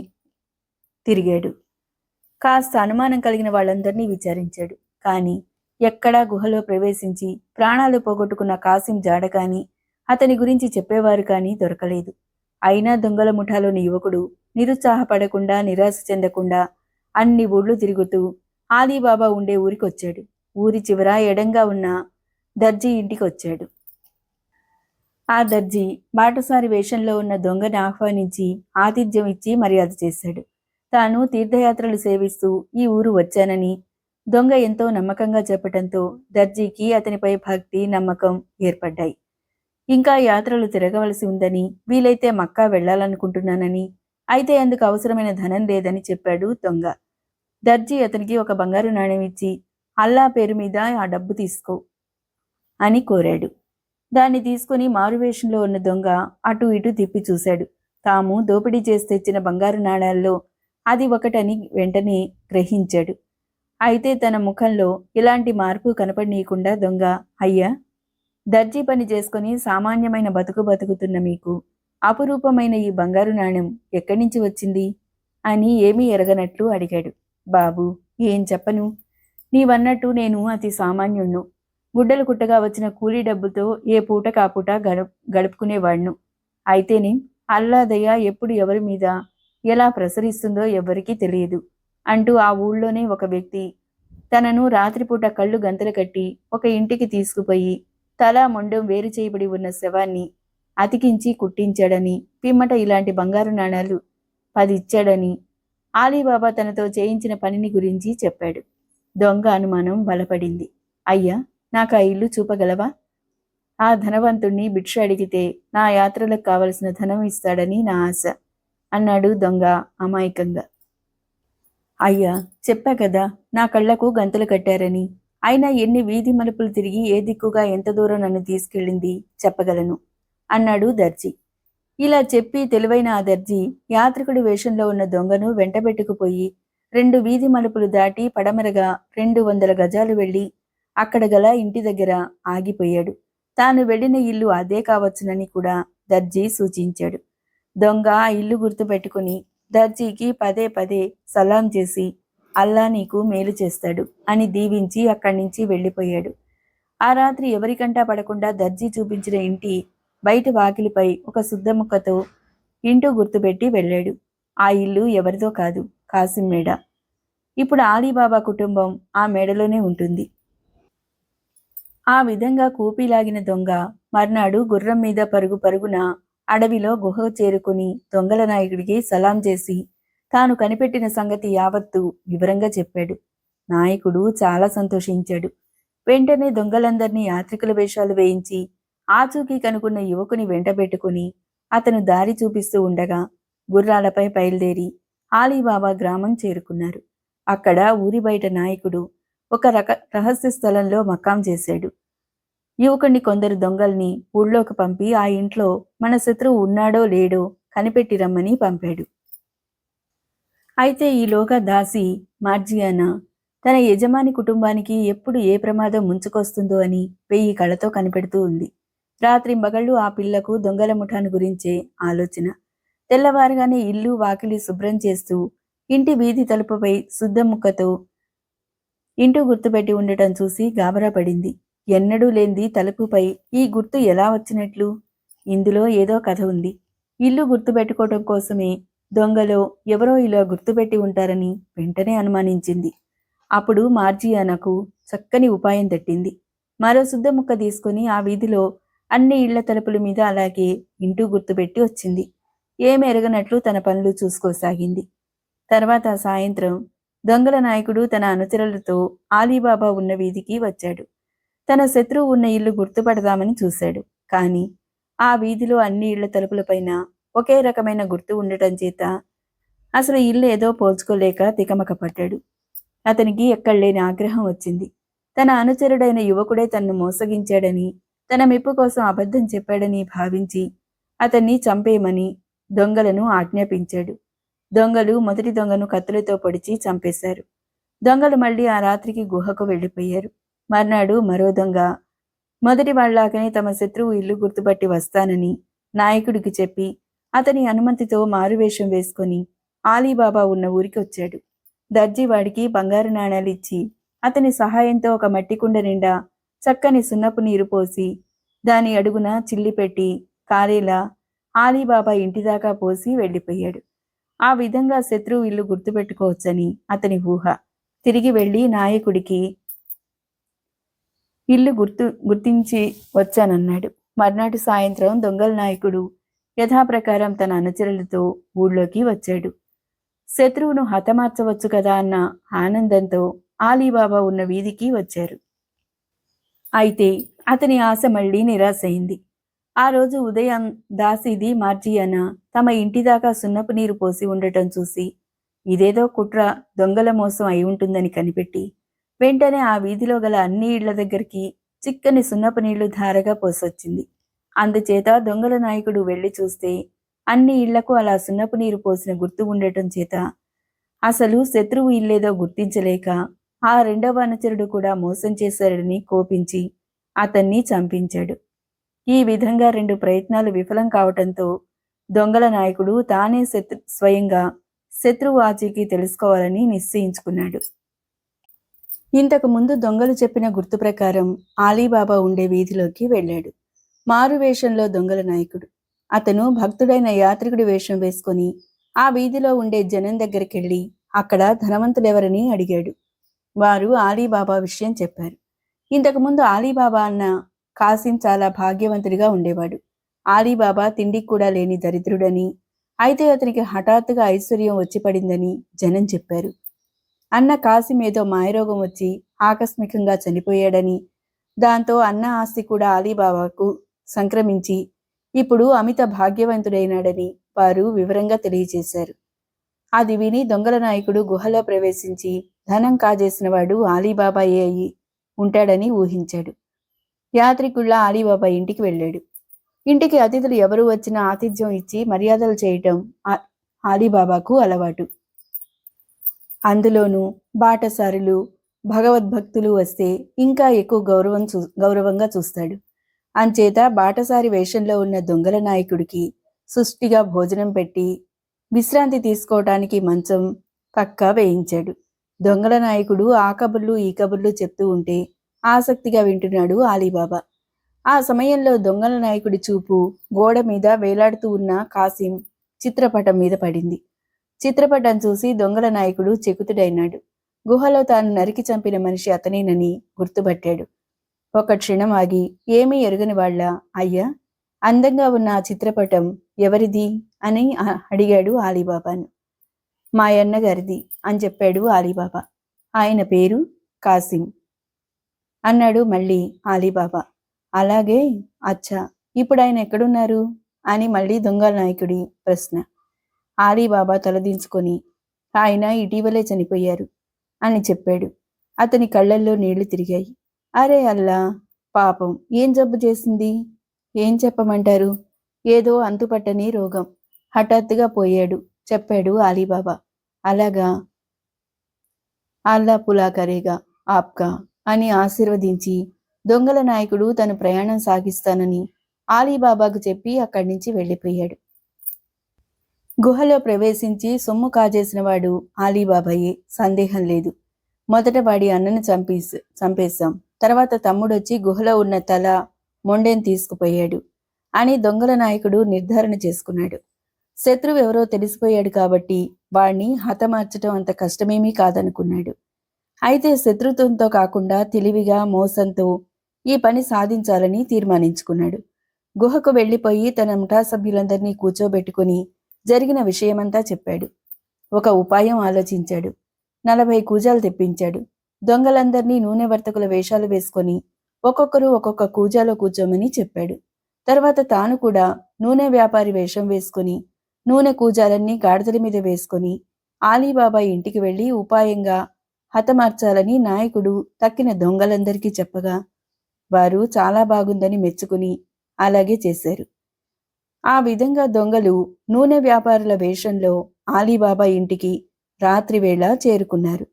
తిరిగాడు. కాస్త అనుమానం కలిగిన వాళ్ళందరినీ విచారించాడు. కానీ ఎక్కడా గుహలో ప్రవేశించి ప్రాణాలు పోగొట్టుకున్న కాసిం జాడ కానీ అతని గురించి చెప్పేవారు కానీ దొరకలేదు. అయినా దొంగల ముఠాలోని యువకుడు నిరుత్సాహపడకుండా నిరాశ చెందకుండా అన్ని ఊళ్ళు తిరుగుతూ ఆలీబాబా ఉండే ఊరికొచ్చాడు. ఊరి చివర ఎడంగా ఉన్న దర్జీ ఇంటికొచ్చాడు. ఆ దర్జీ బాటసారి వేషంలో ఉన్న దొంగని ఆహ్వానించి ఆతిథ్యం ఇచ్చి మర్యాద చేశాడు. తాను తీర్థయాత్రలు సేవిస్తూ ఈ ఊరు వచ్చానని దొంగ ఎంతో నమ్మకంగా చెప్పటంతో దర్జీకి అతనిపై భక్తి, నమ్మకం ఏర్పడ్డాయి. ఇంకా యాత్రలు తిరగవలసి ఉందని, వీలైతే మక్కా వెళ్లాలనుకుంటున్నానని, అయితే అందుకు అవసరమైన ధనం లేదని చెప్పాడు దొంగ. దర్జీ అతనికి ఒక బంగారు నాణెం ఇచ్చి, అల్లా పేరు మీద ఆ డబ్బు తీసుకో అని కోరాడు. దాన్ని తీసుకుని మారువేషంలో ఉన్న దొంగ అటు ఇటు తిప్పి చూశాడు. తాము దోపిడీ చేసి తెచ్చిన బంగారు నాణాల్లో అది ఒకటని వెంటనే గ్రహించాడు. అయితే తన ముఖంలో ఎలాంటి మార్పు కనపడనీయకుండా దొంగ, అయ్యా, దర్జీ పని చేసుకుని సామాన్యమైన బతుకు బతుకుతున్న మీకు అపురూపమైన ఈ బంగారు నాణెం ఎక్కడి నుంచి వచ్చింది అని ఏమీ ఎరగనట్లు అడిగాడు. బాబు, ఏం చెప్పను. నీవన్నట్టు నేను అతి సామాన్యుణ్ణు. గుడ్డలు కుట్టగా వచ్చిన కూలీ డబ్బుతో ఏ పూట కాపూట గడుపుకునేవాణ్ణు. అయితేనే అల్లాదయ్య ఎప్పుడు ఎవరి మీద ఎలా ప్రసరిస్తుందో ఎవ్వరికీ తెలియదు అంటూ ఆ ఊళ్ళోనే ఒక వ్యక్తి తనను రాత్రిపూట కళ్ళు గంతలు కట్టి ఒక ఇంటికి తీసుకుపోయి తల మొండెం వేరు చేయబడి ఉన్న శవాన్ని అతికించి కుట్టించాడని, పిమ్మట ఇలాంటి బంగారు నాణాలు 10 ఇచ్చాడని ఆలీబాబా తనతో చేయించిన పనిని గురించి చెప్పాడు. దొంగ అనుమానం బలపడింది. అయ్యా, నాకు ఆ ఇల్లు చూపగలవా? ఆ ధనవంతుణ్ణి భిక్ష అడిగితే నా యాత్రలకు కావలసిన ధనం ఇస్తాడని నా ఆశ అన్నాడు దొంగ అమాయకంగా. అయ్యా, చెప్పా కదా, నా కళ్లకు గంతులు కట్టారని. అయినా ఎన్ని వీధి మలుపులు తిరిగి ఏ దిక్కుగా ఎంత దూరం నన్ను తీసుకెళ్ళింది చెప్పగలను అన్నాడు దర్జీ. ఇలా చెప్పి తెలివైన ఆ దర్జీ యాత్రికుడి వేషంలో ఉన్న దొంగను వెంటబెట్టుకుపోయి 2 వీధి మలుపులు దాటి పడమరగా 200 గజాలు వెళ్లి అక్కడ గల ఇంటి దగ్గర ఆగిపోయాడు. తాను వెళ్లిన ఇల్లు అదే కావచ్చునని కూడా దర్జీ సూచించాడు. దొంగ ఆ ఇల్లు గుర్తుపెట్టుకుని దర్జీకి పదే పదే సలాం చేసి, అల్లా నీకు మేలు చేస్తాడు అని దీవించి అక్కడి నుంచి వెళ్ళిపోయాడు. ఆ రాత్రి ఎవరికంటా పడకుండా దర్జీ చూపించిన ఇంటి బయట వాకిలిపై ఒక శుద్ధముక్కతో ఇంటూ గుర్తుపెట్టి వెళ్ళాడు. ఆ ఇల్లు ఎవరిదో కాదు, కాసిం మేడ. ఇప్పుడు ఆలీబాబా కుటుంబం ఆ మేడలోనే ఉంటుంది. ఆ విధంగా కూపిలాగిన దొంగ మర్నాడు గుర్రం మీద పరుగు పరుగున అడవిలో గుహకు చేరుకుని దొంగల నాయకుడికి సలాం చేసి తాను కనిపెట్టిన సంగతి యావత్తు వివరంగా చెప్పాడు. నాయకుడు చాలా సంతోషించాడు. వెంటనే దొంగలందర్నీ యాత్రికుల వేషాలు వేయించి ఆచూకీ కనుకున్న యువకుని వెంటబెట్టుకుని అతను దారి చూపిస్తూ ఉండగా గుర్రాలపై బయలుదేరి ఆలీబాబా గ్రామం చేరుకున్నారు. అక్కడ ఊరి బయట నాయకుడు ఒక రహస్య స్థలంలో మకాం చేశాడు. యువకుణ్ణి కొందరు దొంగల్ని ఊళ్ళోకి పంపి ఆ ఇంట్లో మన శత్రువు ఉన్నాడో లేడో కనిపెట్టి రమ్మని పంపాడు. అయితే ఈలోగా దాసి మార్జియానా తన యజమాని కుటుంబానికి ఎప్పుడు ఏ ప్రమాదం ముంచుకొస్తుందో అని 1000 కళ్ళతో కనిపెడుతూ ఉంది. రాత్రింబగళ్ళు ఆ పిల్లకు దొంగల ముఠాను గురించే ఆలోచన. తెల్లవారుగానే ఇల్లు వాకిలి శుభ్రం చేస్తూ ఇంటి వీధి తలుపుపై శుద్ధముక్కతో ఇంటూ గుర్తుపెట్టి ఉండటం చూసి గాబరా పడింది. ఎన్నడూ లేంది తలుపుపై ఈ గుర్తు ఎలా వచ్చినట్లు? ఇందులో ఏదో కథ ఉంది. ఇల్లు గుర్తుపెట్టుకోవటం కోసమే దొంగలో ఎవరో ఇలా గుర్తుపెట్టి ఉంటారని వెంటనే అనుమానించింది. అప్పుడు మార్జియానాకు చక్కని ఉపాయం తట్టింది. మరో శుద్ధముక్క తీసుకుని ఆ వీధిలో అన్ని ఇళ్ల తలుపుల మీద అలాగే ఇంటూ గుర్తుపెట్టి వచ్చింది. ఏమి ఎరగనట్లు తన పనులు చూసుకోసాగింది. తర్వాత సాయంత్రం దొంగల నాయకుడు తన అనుచరులతో ఆలీబాబా ఉన్న వీధికి వచ్చాడు. తన శత్రువు ఉన్న ఇల్లు గుర్తుపడదామని చూశాడు. కాని ఆ వీధిలో అన్ని ఇళ్ల తలుపులపైన ఒకే రకమైన గుర్తు ఉండటం చేత అసలు ఇల్లు ఏదో పోల్చుకోలేక తికమక పడ్డాడు. అతనికి ఎక్కడలేని ఆగ్రహం వచ్చింది. తన అనుచరుడైన యువకుడే తన్ను మోసగించాడని, తన మెప్పు కోసం అబద్ధం చెప్పాడని భావించి అతన్ని చంపేయమని దొంగలను ఆజ్ఞాపించాడు. దొంగలు మొదటి దొంగను కత్తులతో పొడిచి చంపేశారు. దొంగలు మళ్లీ ఆ రాత్రికి గుహకు వెళ్లిపోయారు. మర్నాడు మరో దొంగ మొదటి వాళ్లాగానే తమ శత్రువు ఇల్లు గుర్తుపట్టి వస్తానని నాయకుడికి చెప్పి అతని అనుమతితో మారువేషం వేసుకుని ఆలీబాబా ఉన్న ఊరికి వచ్చాడు. దర్జీవాడికి బంగారు నాణాలు ఇచ్చి అతని సహాయంతో ఒక మట్టి కుండ నిండా చక్కని సున్నపు నీరు పోసి దాని అడుగున చిల్లి పెట్టి కారేలా ఆలీబాబా ఇంటిదాకా పోసి వెళ్లిపోయాడు. ఆ విధంగా శత్రువు ఇల్లు గుర్తుపెట్టుకోవచ్చని అతని ఊహ. తిరిగి వెళ్లి నాయకుడికి ఇల్లు గుర్తించి వచ్చానన్నాడు. మర్నాటి సాయంత్రం దొంగల నాయకుడు యథాప్రకారం తన అనుచరులతో ఊళ్ళోకి వచ్చాడు. శత్రువును హతమార్చవచ్చు కదా అన్న ఆనందంతో ఆలీబాబా ఉన్న వీధికి వచ్చారు. అయితే అతని ఆశ మళ్లీ నిరాశయింది. ఆ రోజు ఉదయం దాసీది మార్జియానా తమ ఇంటిదాకా సున్నపు నీరు పోసి ఉండటం చూసి ఇదేదో కుట్ర, దొంగల మోసం అయి ఉంటుందని కనిపెట్టి వెంటనే ఆ వీధిలో గల అన్ని ఇళ్ల దగ్గరికి చిక్కని సున్నపు నీళ్లు ధారగా పోసొచ్చింది. అందుచేత దొంగల నాయకుడు వెళ్లి చూస్తే అన్ని ఇళ్లకు అలా సున్నపు నీరు పోసిన గుర్తు ఉండటం చేత అసలు శత్రువు ఇల్లేదో గుర్తించలేక ఆ రెండవ అనుచరుడు కూడా మోసం చేశాడని కోపించి అతన్ని చంపించాడు. ఈ విధంగా 2 ప్రయత్నాలు విఫలం కావటంతో దొంగల నాయకుడు తానే స్వయంగా శత్రువు ఆచూకీ తెలుసుకోవాలని నిశ్చయించుకున్నాడు. ఇంతకు ముందు దొంగలు చెప్పిన గుర్తు ప్రకారం ఆలీబాబా ఉండే వీధిలోకి వెళ్ళాడు. మారు వేషంలో దొంగల నాయకుడు. అతను భక్తుడైన యాత్రికుడి వేషం వేసుకొని ఆ వీధిలో ఉండే జనం దగ్గరికెళ్ళి అక్కడ ధనవంతులెవరని అడిగాడు. వారు ఆలీబాబా విషయం చెప్పారు. ఇంతకుముందు ఆలీబాబా అన్న కాసిం చాలా భాగ్యవంతుడిగా ఉండేవాడు. ఆలీబాబా తిండికి కూడా లేని దరిద్రుడని, అయితే అతనికి హఠాత్తుగా ఐశ్వర్యం వచ్చి పడిందని జనం చెప్పారు. అన్న కాసిం ఏదో మాయరోగం వచ్చి ఆకస్మికంగా చనిపోయాడని, దాంతో అన్న ఆస్తి కూడా ఆలీబాబాకు సంక్రమించి ఇప్పుడు అమిత భాగ్యవంతుడైనాడని వారు వివరంగా తెలియజేశారు. అది విని దొంగల నాయకుడు గుహలో ప్రవేశించి ధనం కాజేసిన వాడు ఆలీబాబాయే అయి ఉంటాడని ఊహించాడు. యాత్రికుళ్ళ ఆలీబాబా ఇంటికి వెళ్ళాడు. ఇంటికి అతిథులు ఎవరు వచ్చినా ఆతిథ్యం ఇచ్చి మర్యాదలు చేయటం ఆలీబాబాకు అలవాటు. అందులోనూ బాటసారులు, భగవద్భక్తులు వస్తే ఇంకా ఎక్కువ గౌరవంగా చూస్తాడు. అంచేత బాటసారి వేషంలో ఉన్న దొంగల నాయకుడికి సుష్టిగా భోజనం పెట్టి విశ్రాంతి తీసుకోవటానికి మంచం పక్కా వేయించాడు. దొంగల నాయకుడు ఆ కబుర్లు ఈ కబుర్లు చెప్తూ ఉంటే ఆసక్తిగా వింటున్నాడు ఆలీబాబా. ఆ సమయంలో దొంగల నాయకుడి చూపు గోడ మీద వేలాడుతూ ఉన్న కాసిం చిత్రపటం మీద పడింది. చిత్రపటం చూసి దొంగల నాయకుడు చెకుతుడైనాడు. గుహలో తాను నరికి చంపిన మనిషి అతనేనని గుర్తుపట్టాడు. ఒక క్షణం ఆగి ఏమీ ఎరుగని వాళ్ళ, అయ్యా, అందంగా ఉన్న ఆ చిత్రపటం ఎవరిది అని అడిగాడు ఆలీబాబాను. మా అన్నగారిది అని చెప్పాడు ఆలీబాబా. ఆయన పేరు కాసిం అన్నాడు మళ్ళీ ఆలీబాబా. అలాగే, అచ్చా, ఇప్పుడు ఆయన ఎక్కడున్నారు అని మళ్ళీ దొంగల నాయకుడి ప్రశ్న. ఆలీబాబా తలదించుకొని, ఆయన ఇటీవలే చనిపోయారు అని చెప్పాడు. అతని కళ్ళల్లో నీళ్లు తిరిగాయి. అరే అల్లా, పాపం, ఏం జబ్బు చేసింది? ఏం చెప్పమంటారు? ఏదో అంతుపట్టని రోగం. హఠాత్తుగా పోయాడు చెప్పాడు ఆలీబాబా. అలాగా, అల్లా పులా కరేగా ఆప్కా అని ఆశీర్వదించి దొంగల నాయకుడు తను ప్రయాణం సాగిస్తానని ఆలీబాబాకు చెప్పి అక్కడి నుంచి వెళ్ళిపోయాడు. గుహలో ప్రవేశించి సొమ్ము కాజేసిన వాడు ఆలీబాబాయే, సందేహం లేదు. మొదట వాడి అన్నను చంపేశాం, తర్వాత తమ్ముడొచ్చి గుహలో ఉన్న తల మొండెం తీసుకుపోయాడు అని దొంగల నాయకుడు నిర్ధారణ చేసుకున్నాడు. శత్రువు ఎవరో తెలిసిపోయాడు కాబట్టి వాణ్ణి హతమార్చటం అంత కష్టమేమీ కాదనుకున్నాడు. అయితే శత్రుత్వంతో కాకుండా తెలివిగా, మోసంతో ఈ పని సాధించాలని తీర్మానించుకున్నాడు. గుహకు వెళ్లిపోయి తన ముఠా సభ్యులందరినీ కూర్చోబెట్టుకుని జరిగిన విషయమంతా చెప్పాడు. ఒక ఉపాయం ఆలోచించాడు. 40 కూజాలు తెప్పించాడు. దొంగలందర్నీ నూనె వర్తకుల వేషాలు వేసుకొని ఒక్కొక్కరు ఒక్కొక్క కూజాలో కూర్చోమని చెప్పాడు. తర్వాత తాను కూడా నూనె వ్యాపారి వేషం వేసుకుని నూనె కూజాలన్నీ గాడిదల మీద వేసుకొని ఆలీబాబా ఇంటికి వెళ్లి ఉపాయంగా హతమార్చాలని నాయకుడు తక్కిన దొంగలందరికీ చెప్పగా వారు చాలా బాగుందని మెచ్చుకుని అలాగే చేశారు. ఆ విధంగా దొంగలు నూనె వ్యాపారుల వేషంలో ఆలీబాబా ఇంటికి రాత్రివేళ చేరుకున్నారు.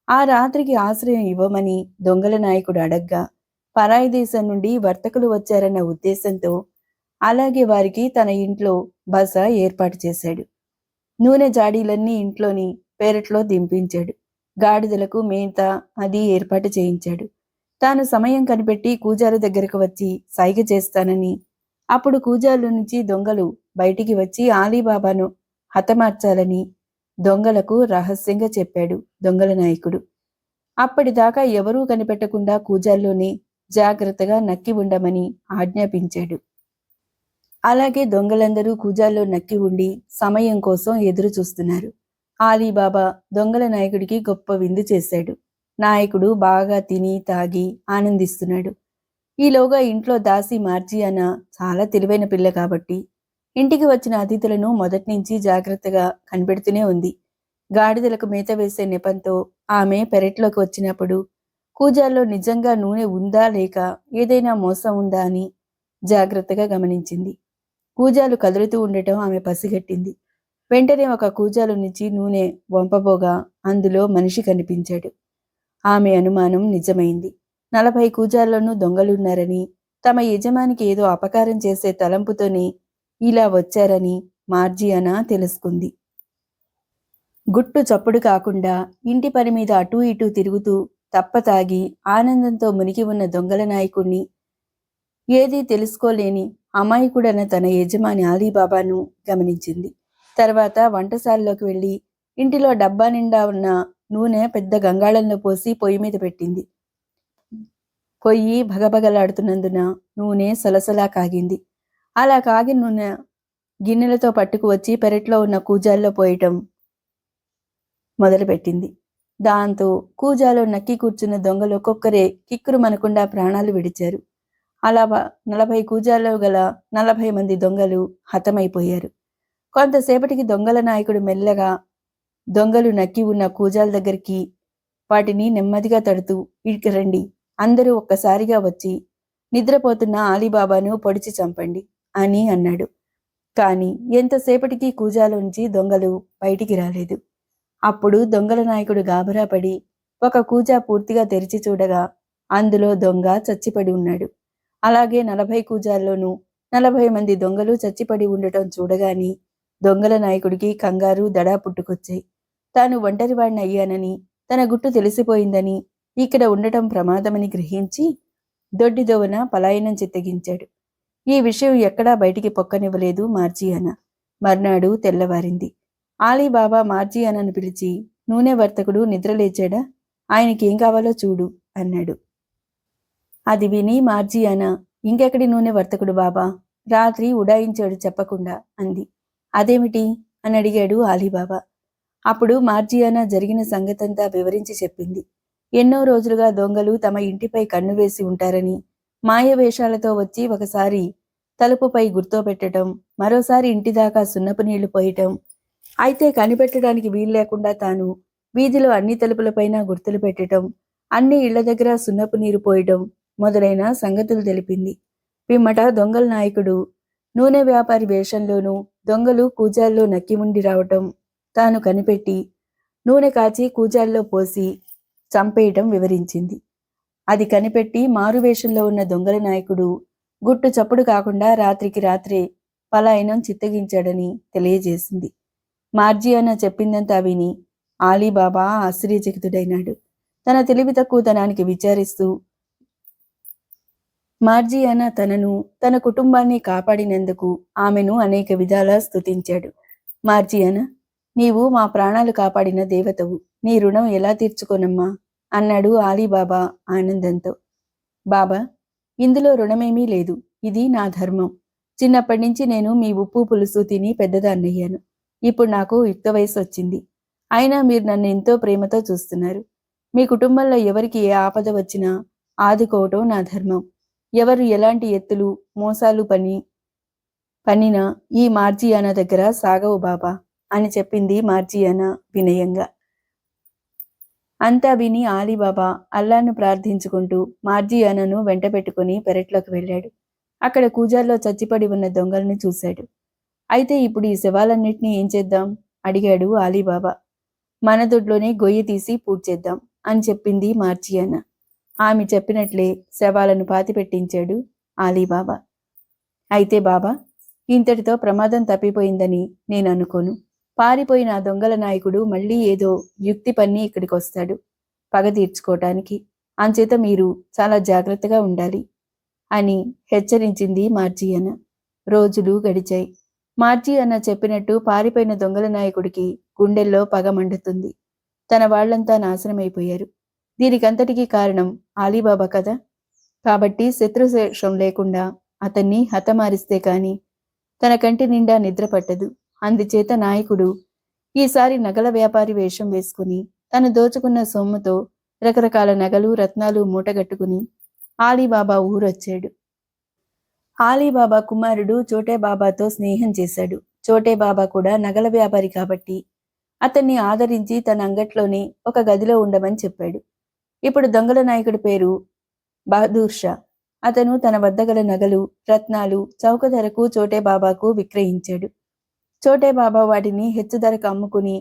ఆ రాత్రికి ఆశ్రయం ఇవ్వమని దొంగల నాయకుడు అడగ్గా పరాయి దేశం నుండి వర్తకులు వచ్చారన్న ఉద్దేశంతో అలాగే వారికి తన ఇంట్లో బస ఏర్పాటు చేశాడు. నూనె జాడీలన్నీ ఇంట్లోని పెరట్లో దింపించాడు. గాడిదలకు మేత అది ఏర్పాటు చేయించాడు. తాను సమయం కనిపెట్టి కూజాల దగ్గరకు వచ్చి సైగ చేస్తానని, అప్పుడు కూజాల నుంచి దొంగలు బయటికి వచ్చి ఆలీబాబాను హతమార్చాలని దొంగలకు రహస్యంగా చెప్పాడు దొంగల నాయకుడు. అప్పటిదాకా ఎవరూ కనిపెట్టకుండా కూజాల్లోనే జాగ్రత్తగా నక్కి ఉండమని ఆజ్ఞాపించాడు. అలాగే దొంగలందరూ కూజాల్లో నక్కి ఉండి సమయం కోసం ఎదురు చూస్తున్నారు. ఆలీబాబా దొంగల నాయకుడికి గొప్ప విందు చేశాడు. నాయకుడు బాగా తిని తాగి ఆనందిస్తున్నాడు. ఈలోగా ఇంట్లో దాసి మార్జియానా చాలా తెలివైన పిల్ల కాబట్టి ఇంటికి వచ్చిన అతిథులను మొదట్నుంచి జాగ్రత్తగా కనిపెడుతూనే ఉంది. గాడిదలకు మేత వేసే నెపంతో ఆమె పెరట్లోకి వచ్చినప్పుడు కూజాల్లో నిజంగా నూనె ఉందా లేక ఏదైనా మోసం ఉందా అని జాగ్రత్తగా గమనించింది. కూజాలు కదులుతూ ఉండటం ఆమె పసిగట్టింది. వెంటనే ఒక కూజాలు నుంచి నూనె వంపబోగా అందులో మనిషి కనిపించాడు. ఆమె అనుమానం నిజమైంది. 40 కూజాల్లోనూ దొంగలున్నారని, తమ యజమానికి ఏదో అపకారం చేసే తలంపుతోనే ఇలా వచ్చారని మార్జియానా తెలుసుకుంది. గుట్టు చప్పుడు కాకుండా ఇంటి పని మీద అటూ ఇటూ తిరుగుతూ తప్పతాగి ఆనందంతో మునిగి ఉన్న దొంగల నాయకుణ్ణి, ఏదీ తెలుసుకోలేని అమాయకుడన్న తన యజమాని ఆలీబాబాను గమనించింది. తర్వాత వంటశాలలోకి వెళ్ళి ఇంటిలో డబ్బా నిండా ఉన్న నూనె పెద్ద గంగాళంలో పోసి పొయ్యి మీద పెట్టింది. పొయ్యి భగభగలాడుతున్నందున నూనె సలసలా కాగింది. అలా కాగిన నూనె గిన్నెలతో పట్టుకు వచ్చి పెరట్లో ఉన్న కూజాల్లో పోయటం మొదలుపెట్టింది. దాంతో కూజాలో నక్కి కూర్చున్న దొంగలు ఒక్కొక్కరే కిక్కురు మనకుండా ప్రాణాలు విడిచారు. అలా 40 కూజాల్లో గల 40 మంది దొంగలు హతమైపోయారు. కొంతసేపటికి దొంగల నాయకుడు మెల్లగా దొంగలు నక్కి ఉన్న కూజాల దగ్గరికి వాటిని నెమ్మదిగా తడుతూ, ఇక రండి, అందరూ ఒక్కసారిగా వచ్చి నిద్రపోతున్న ఆలీబాబాను పొడిచి చంపండి అని అన్నాడు. కాని ఎంతసేపటికి కూజాలోంచి దొంగలు బయటికి రాలేదు. అప్పుడు దొంగల నాయకుడు గాబరా పడి ఒక కూజా పూర్తిగా తెరిచి చూడగా అందులో దొంగ చచ్చిపడి ఉన్నాడు. అలాగే 40 కూజాల్లోనూ 40 మంది దొంగలు చచ్చిపడి ఉండటం చూడగాని దొంగల నాయకుడికి కంగారు దడా పుట్టుకొచ్చాయి. తాను ఒంటరివాడిని అయ్యానని, తన గుట్టు తెలిసిపోయిందని, ఇక్కడ ఉండటం ప్రమాదమని గ్రహించి దొడ్డిదోవన పలాయనం చిత్తగించాడు. ఈ విషయం ఎక్కడా బయటికి పొక్కనివ్వలేదు మార్జియానా. మర్నాడు తెల్లవారింది. ఆలీబాబా మార్జియానాను పిలిచి, నూనె వర్తకుడు నిద్రలేచాడా? ఆయనకేం కావాలో చూడు అన్నాడు. అది విని మార్జియానా, ఇంకెక్కడి నూనె వర్తకుడు బాబా, రాత్రి ఉడాయించాడు చెప్పకుండా అంది. అదేమిటి అని అడిగాడు ఆలీబాబా. అప్పుడు మార్జియానా జరిగిన సంగతంతా వివరించి చెప్పింది. ఎన్నో రోజులుగా దొంగలు తమ ఇంటిపై కన్ను వేసి ఉంటారని, మాయవేషాలతో వచ్చి ఒకసారి తలుపుపై గుర్తోపెట్టడం, మరోసారి ఇంటిదాకా సున్నపు నీళ్లు పోయటం, అయితే కనిపెట్టడానికి వీలు లేకుండా తాను వీధిలో అన్ని తలుపులపైన గుర్తులు పెట్టడం, అన్ని ఇళ్ల దగ్గర సున్నపు నీరు పోయడం మొదలైన సంగతులు తెలిపింది. పిమ్మట దొంగల నాయకుడు నూనె వ్యాపారి వేషంలోనూ దొంగలు కూజాల్లో నక్కి ఉండి రావటం తాను కనిపెట్టి నూనె కాచి కూజాల్లో పోసి చంపేయటం వివరించింది. అది కనిపెట్టి మారువేషంలో ఉన్న దొంగల నాయకుడు గుట్టు చప్పుడు కాకుండా రాత్రికి రాత్రే పలాయనం చిత్తగించాడని తెలియజేసింది. మార్జియానా చెప్పిందంతా విని ఆలీబాబా ఆశ్చర్యచకితుడైనాడు. తన తెలివి తక్కువతనానికి విచారిస్తూ మార్జియానా తనను, తన కుటుంబాన్ని కాపాడినందుకు ఆమెను అనేక విధాలా స్తుతించాడు. మార్జియానా, నీవు మా ప్రాణాలు కాపాడిన దేవతవు, నీ రుణం ఎలా తీర్చుకోనమ్మా అన్నాడు ఆలీబాబా ఆనందంతో. బాబా, ఇందులో రుణమేమీ లేదు, ఇది నా ధర్మం. చిన్నప్పటి నుంచి నేను మీ ఉప్పు పులుసు తిని పెద్దదాన్నయ్యాను. ఇప్పుడు నాకు యుక్త వయసు వచ్చింది. అయినా మీరు నన్ను ఎంతో ప్రేమతో చూస్తున్నారు. మీ కుటుంబంలో ఎవరికి ఏ ఆపద వచ్చినా ఆదుకోవటం నా ధర్మం. ఎవరు ఎలాంటి ఎత్తులు మోసాలు పన్నినా ఈ మార్జియానా దగ్గర సాగవు బాబా అని చెప్పింది మార్జియానా వినయంగా. అంతా విని ఆలీబాబా అల్లాను ప్రార్థించుకుంటూ మార్జియానాను వెంట పెట్టుకుని పెరట్లోకి వెళ్ళాడు. అక్కడ కూజాల్లో చచ్చిపడి ఉన్న దొంగల్ని చూశాడు. అయితే ఇప్పుడు ఈ శవాలన్నిటినీ ఏం చేద్దాం అడిగాడు ఆలీబాబా. మన దొడ్లోనే గొయ్యి తీసి పూడ్చేద్దాం అని చెప్పింది మార్జియానా. ఆమె చెప్పినట్లే శవాలను పాతిపెట్టించాడు ఆలీబాబా. అయితే బాబా, ఇంతటితో ప్రమాదం తప్పిపోయిందని నేను అనుకోను. పారిపోయిన ఆ దొంగల నాయకుడు మళ్ళీ ఏదో యుక్తి పన్ని ఇక్కడికి వస్తాడు పగ తీర్చుకోవటానికి. అంచేత మీరు చాలా జాగ్రత్తగా ఉండాలి అని హెచ్చరించింది మార్జియానా. రోజులు గడిచాయి. మార్జియానా చెప్పినట్టు పారిపోయిన దొంగల నాయకుడికి గుండెల్లో పగ మండుతుంది. తన వాళ్లంతా నాశనమైపోయారు. దీనికంతటికీ కారణం ఆలీబాబా కదా. కాబట్టి శత్రుశేషం లేకుండా అతన్ని హతమారిస్తే కాని తన కంటి నిండా నిద్ర పట్టదు. అందుచేత నాయకుడు ఈసారి నగల వ్యాపారి వేషం వేసుకుని తను దోచుకున్న సొమ్ముతో రకరకాల నగలు రత్నాలు మూటగట్టుకుని ఆలీబాబా ఊరొచ్చాడు. ఆలీబాబా కుమారుడు చోటేబాబాతో స్నేహం చేశాడు. చోటేబాబా కూడా నగల వ్యాపారి కాబట్టి అతన్ని ఆదరించి తన అంగట్లోనే ఒక గదిలో ఉండమని చెప్పాడు. ఇప్పుడు దొంగల నాయకుడి పేరు బహదూర్ షా. అతను తన వద్ద గల నగలు రత్నాలు చౌక ధరకు చోటేబాబాకు విక్రయించాడు. చోటేబాబా వాటిని హెచ్చు ధరకు అమ్ముకుని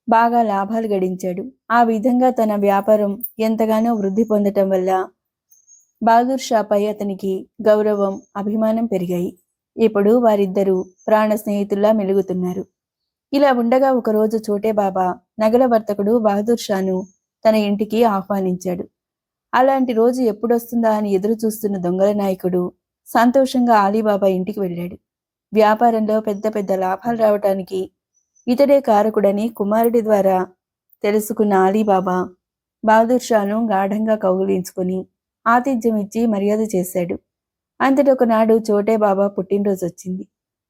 బాగా లాభాలు గడించాడు. ఆ విధంగా తన వ్యాపారం ఎంతగానో వృద్ధి పొందటం వల్ల బహదూర్ షాపై అతనికి గౌరవం అభిమానం పెరిగాయి. ఇప్పుడు వారిద్దరూ ప్రాణ స్నేహితుల్లా మెలుగుతున్నారు. ఇలా ఉండగా ఒకరోజు చోటేబాబా నగల వర్తకుడు బహదూర్ షాను తన ఇంటికి ఆహ్వానించాడు. అలాంటి రోజు ఎప్పుడొస్తుందా అని ఎదురు చూస్తున్న దొంగల నాయకుడు సంతోషంగా ఆలీబాబా ఇంటికి వెళ్ళాడు. వ్యాపారంలో పెద్ద పెద్ద లాభాలు రావటానికి ఇతడే కారకుడని కుమారుడి ద్వారా తెలుసుకున్న ఆలీబాబా బహదూర్ షాను గాఢంగా కౌగిలించుకుని ఆతిథ్యం ఇచ్చి మర్యాద చేశాడు. అంతటి ఒకనాడు చోటేబాబా పుట్టినరోజు వచ్చింది.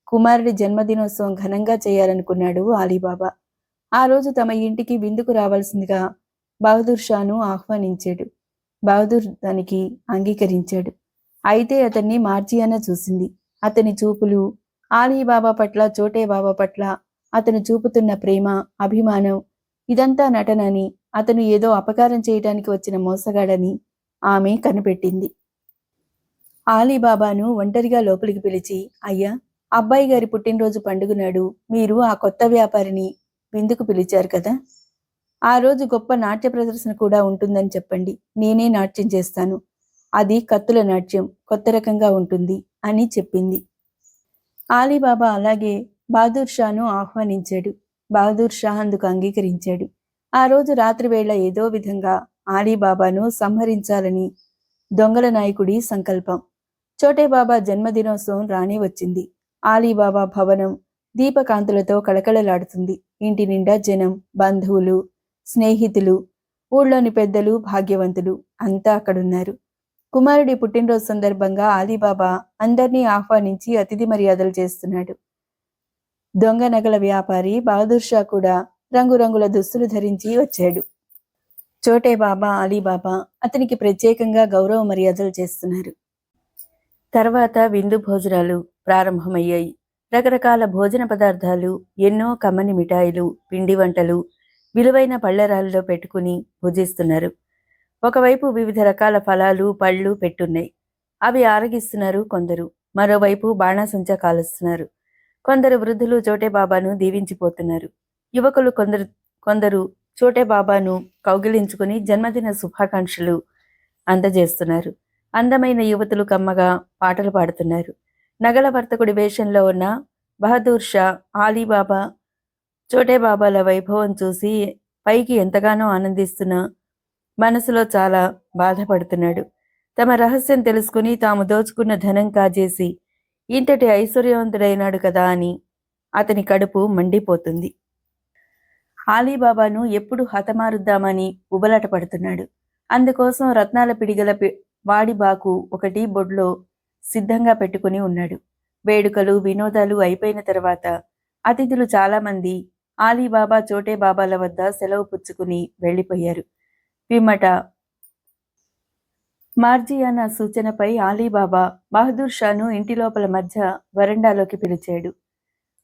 కుమారుడి జన్మదినోత్సవం ఘనంగా చేయాలనుకున్నాడు ఆలీబాబా. ఆ రోజు తమ ఇంటికి విందుకు రావాల్సిందిగా బహదూర్ షాను ఆహ్వానించాడు. బహదూర్ దానికి అంగీకరించాడు. అయితే అతన్ని మార్జియానా చూసింది. అతని చూపులు ఆలీబాబా పట్ల చోటేబాబా పట్ల అతను చూపుతున్న ప్రేమ అభిమానం ఇదంతా నటనని, అతను ఏదో అపకారం చేయడానికి వచ్చిన మోసగాడని ఆమె కనిపెట్టింది. ఆలీబాబాను ఒంటరిగా లోపలికి పిలిచి, అయ్యా, అబ్బాయి గారి పుట్టినరోజు పండుగ నాడు మీరు ఆ కొత్త వ్యాపారిని విందుకు పిలిచారు కదా, ఆ రోజు గొప్ప నాట్య ప్రదర్శన కూడా ఉంటుందని చెప్పండి. నేనే నాట్యం చేస్తాను. అది కత్తుల నాట్యం, కొత్త రకంగా ఉంటుంది అని చెప్పింది. ఆలీబాబా అలాగే బహదూర్ షాను ఆహ్వానించాడు. బహదూర్ షా అందుకు అంగీకరించాడు. ఆ రోజు రాత్రి వేళ ఏదో విధంగా ఆలీబాబాను సంహరించాలని దొంగల నాయకుడి సంకల్పం. చోటేబాబా జన్మదినోత్సవం రానే వచ్చింది. ఆలీబాబా భవనం దీపకాంతులతో కళకళలాడుతుంది. ఇంటి నిండా జనం, బంధువులు, స్నేహితులు, ఊళ్ళోని పెద్దలు, భాగ్యవంతులు అంతా అక్కడున్నారు. కుమారుడి పుట్టినరోజు సందర్భంగా ఆలీబాబా అందర్నీ ఆహ్వానించి అతిథి మర్యాదలు చేస్తున్నాడు. దొంగ నగల వ్యాపారి బహదూర్ షా కూడా రంగురంగుల దుస్తులు ధరించి వచ్చాడు. చోటే బాబా, అలీబాబా అతనికి ప్రత్యేకంగా గౌరవ మర్యాదలు చేస్తున్నారు. తర్వాత విందు భోజనాలు ప్రారంభమయ్యాయి. రకరకాల భోజన పదార్థాలు, ఎన్నో కమ్మని మిఠాయిలు, పిండి వంటలు విలువైన పళ్ళెరాల్లో పెట్టుకుని భుజిస్తున్నారు. ఒకవైపు వివిధ రకాల ఫలాలు, పళ్ళు పెట్టున్నాయి. అవి ఆరగిస్తున్నారు కొందరు. మరోవైపు బాణాసంచా కాలుస్తున్నారు. కొందరు వృద్ధులు చోటే బాబాను దీవించిపోతున్నారు. యువకులు కొందరు చోటే బాబాను కౌగిలించుకుని జన్మదిన శుభాకాంక్షలు అందజేస్తున్నారు. అందమైన యువతులు కమ్మగా పాటలు పాడుతున్నారు. నగల వర్తకుడి వేషంలో ఉన్న బహదూర్ షా ఆలీబాబా, చోటే బాబాల వైభవం చూసి పైకి ఎంతగానో ఆనందిస్తున్నా మనసులో చాలా బాధపడుతున్నాడు. తమ రహస్యం తెలుసుకుని తాము దోచుకున్న ధనం కాజేసి ఇంతటి ఐశ్వర్యవంతుడైనాడు కదా అని అతని కడుపు మండిపోతుంది. ఆలీబాబాను ఎప్పుడు హతమారుద్దామని ఉబలాట పడుతున్నాడు. అందుకోసం రత్నాల పిడిగల వాడి బాకు ఒకటి బొడ్లో సిద్ధంగా పెట్టుకుని ఉన్నాడు. వేడుకలు, వినోదాలు అయిపోయిన తర్వాత అతిథులు చాలామంది ఆలీబాబా, చోటే బాబాల వద్ద సెలవు పుచ్చుకుని వెళ్ళిపోయారు. పిమ్మట మార్జియానా సూచనపై ఆలీబాబా బహదూర్ షాను ఇంటి లోపల మధ్య వరండాలోకి పిలిచాడు.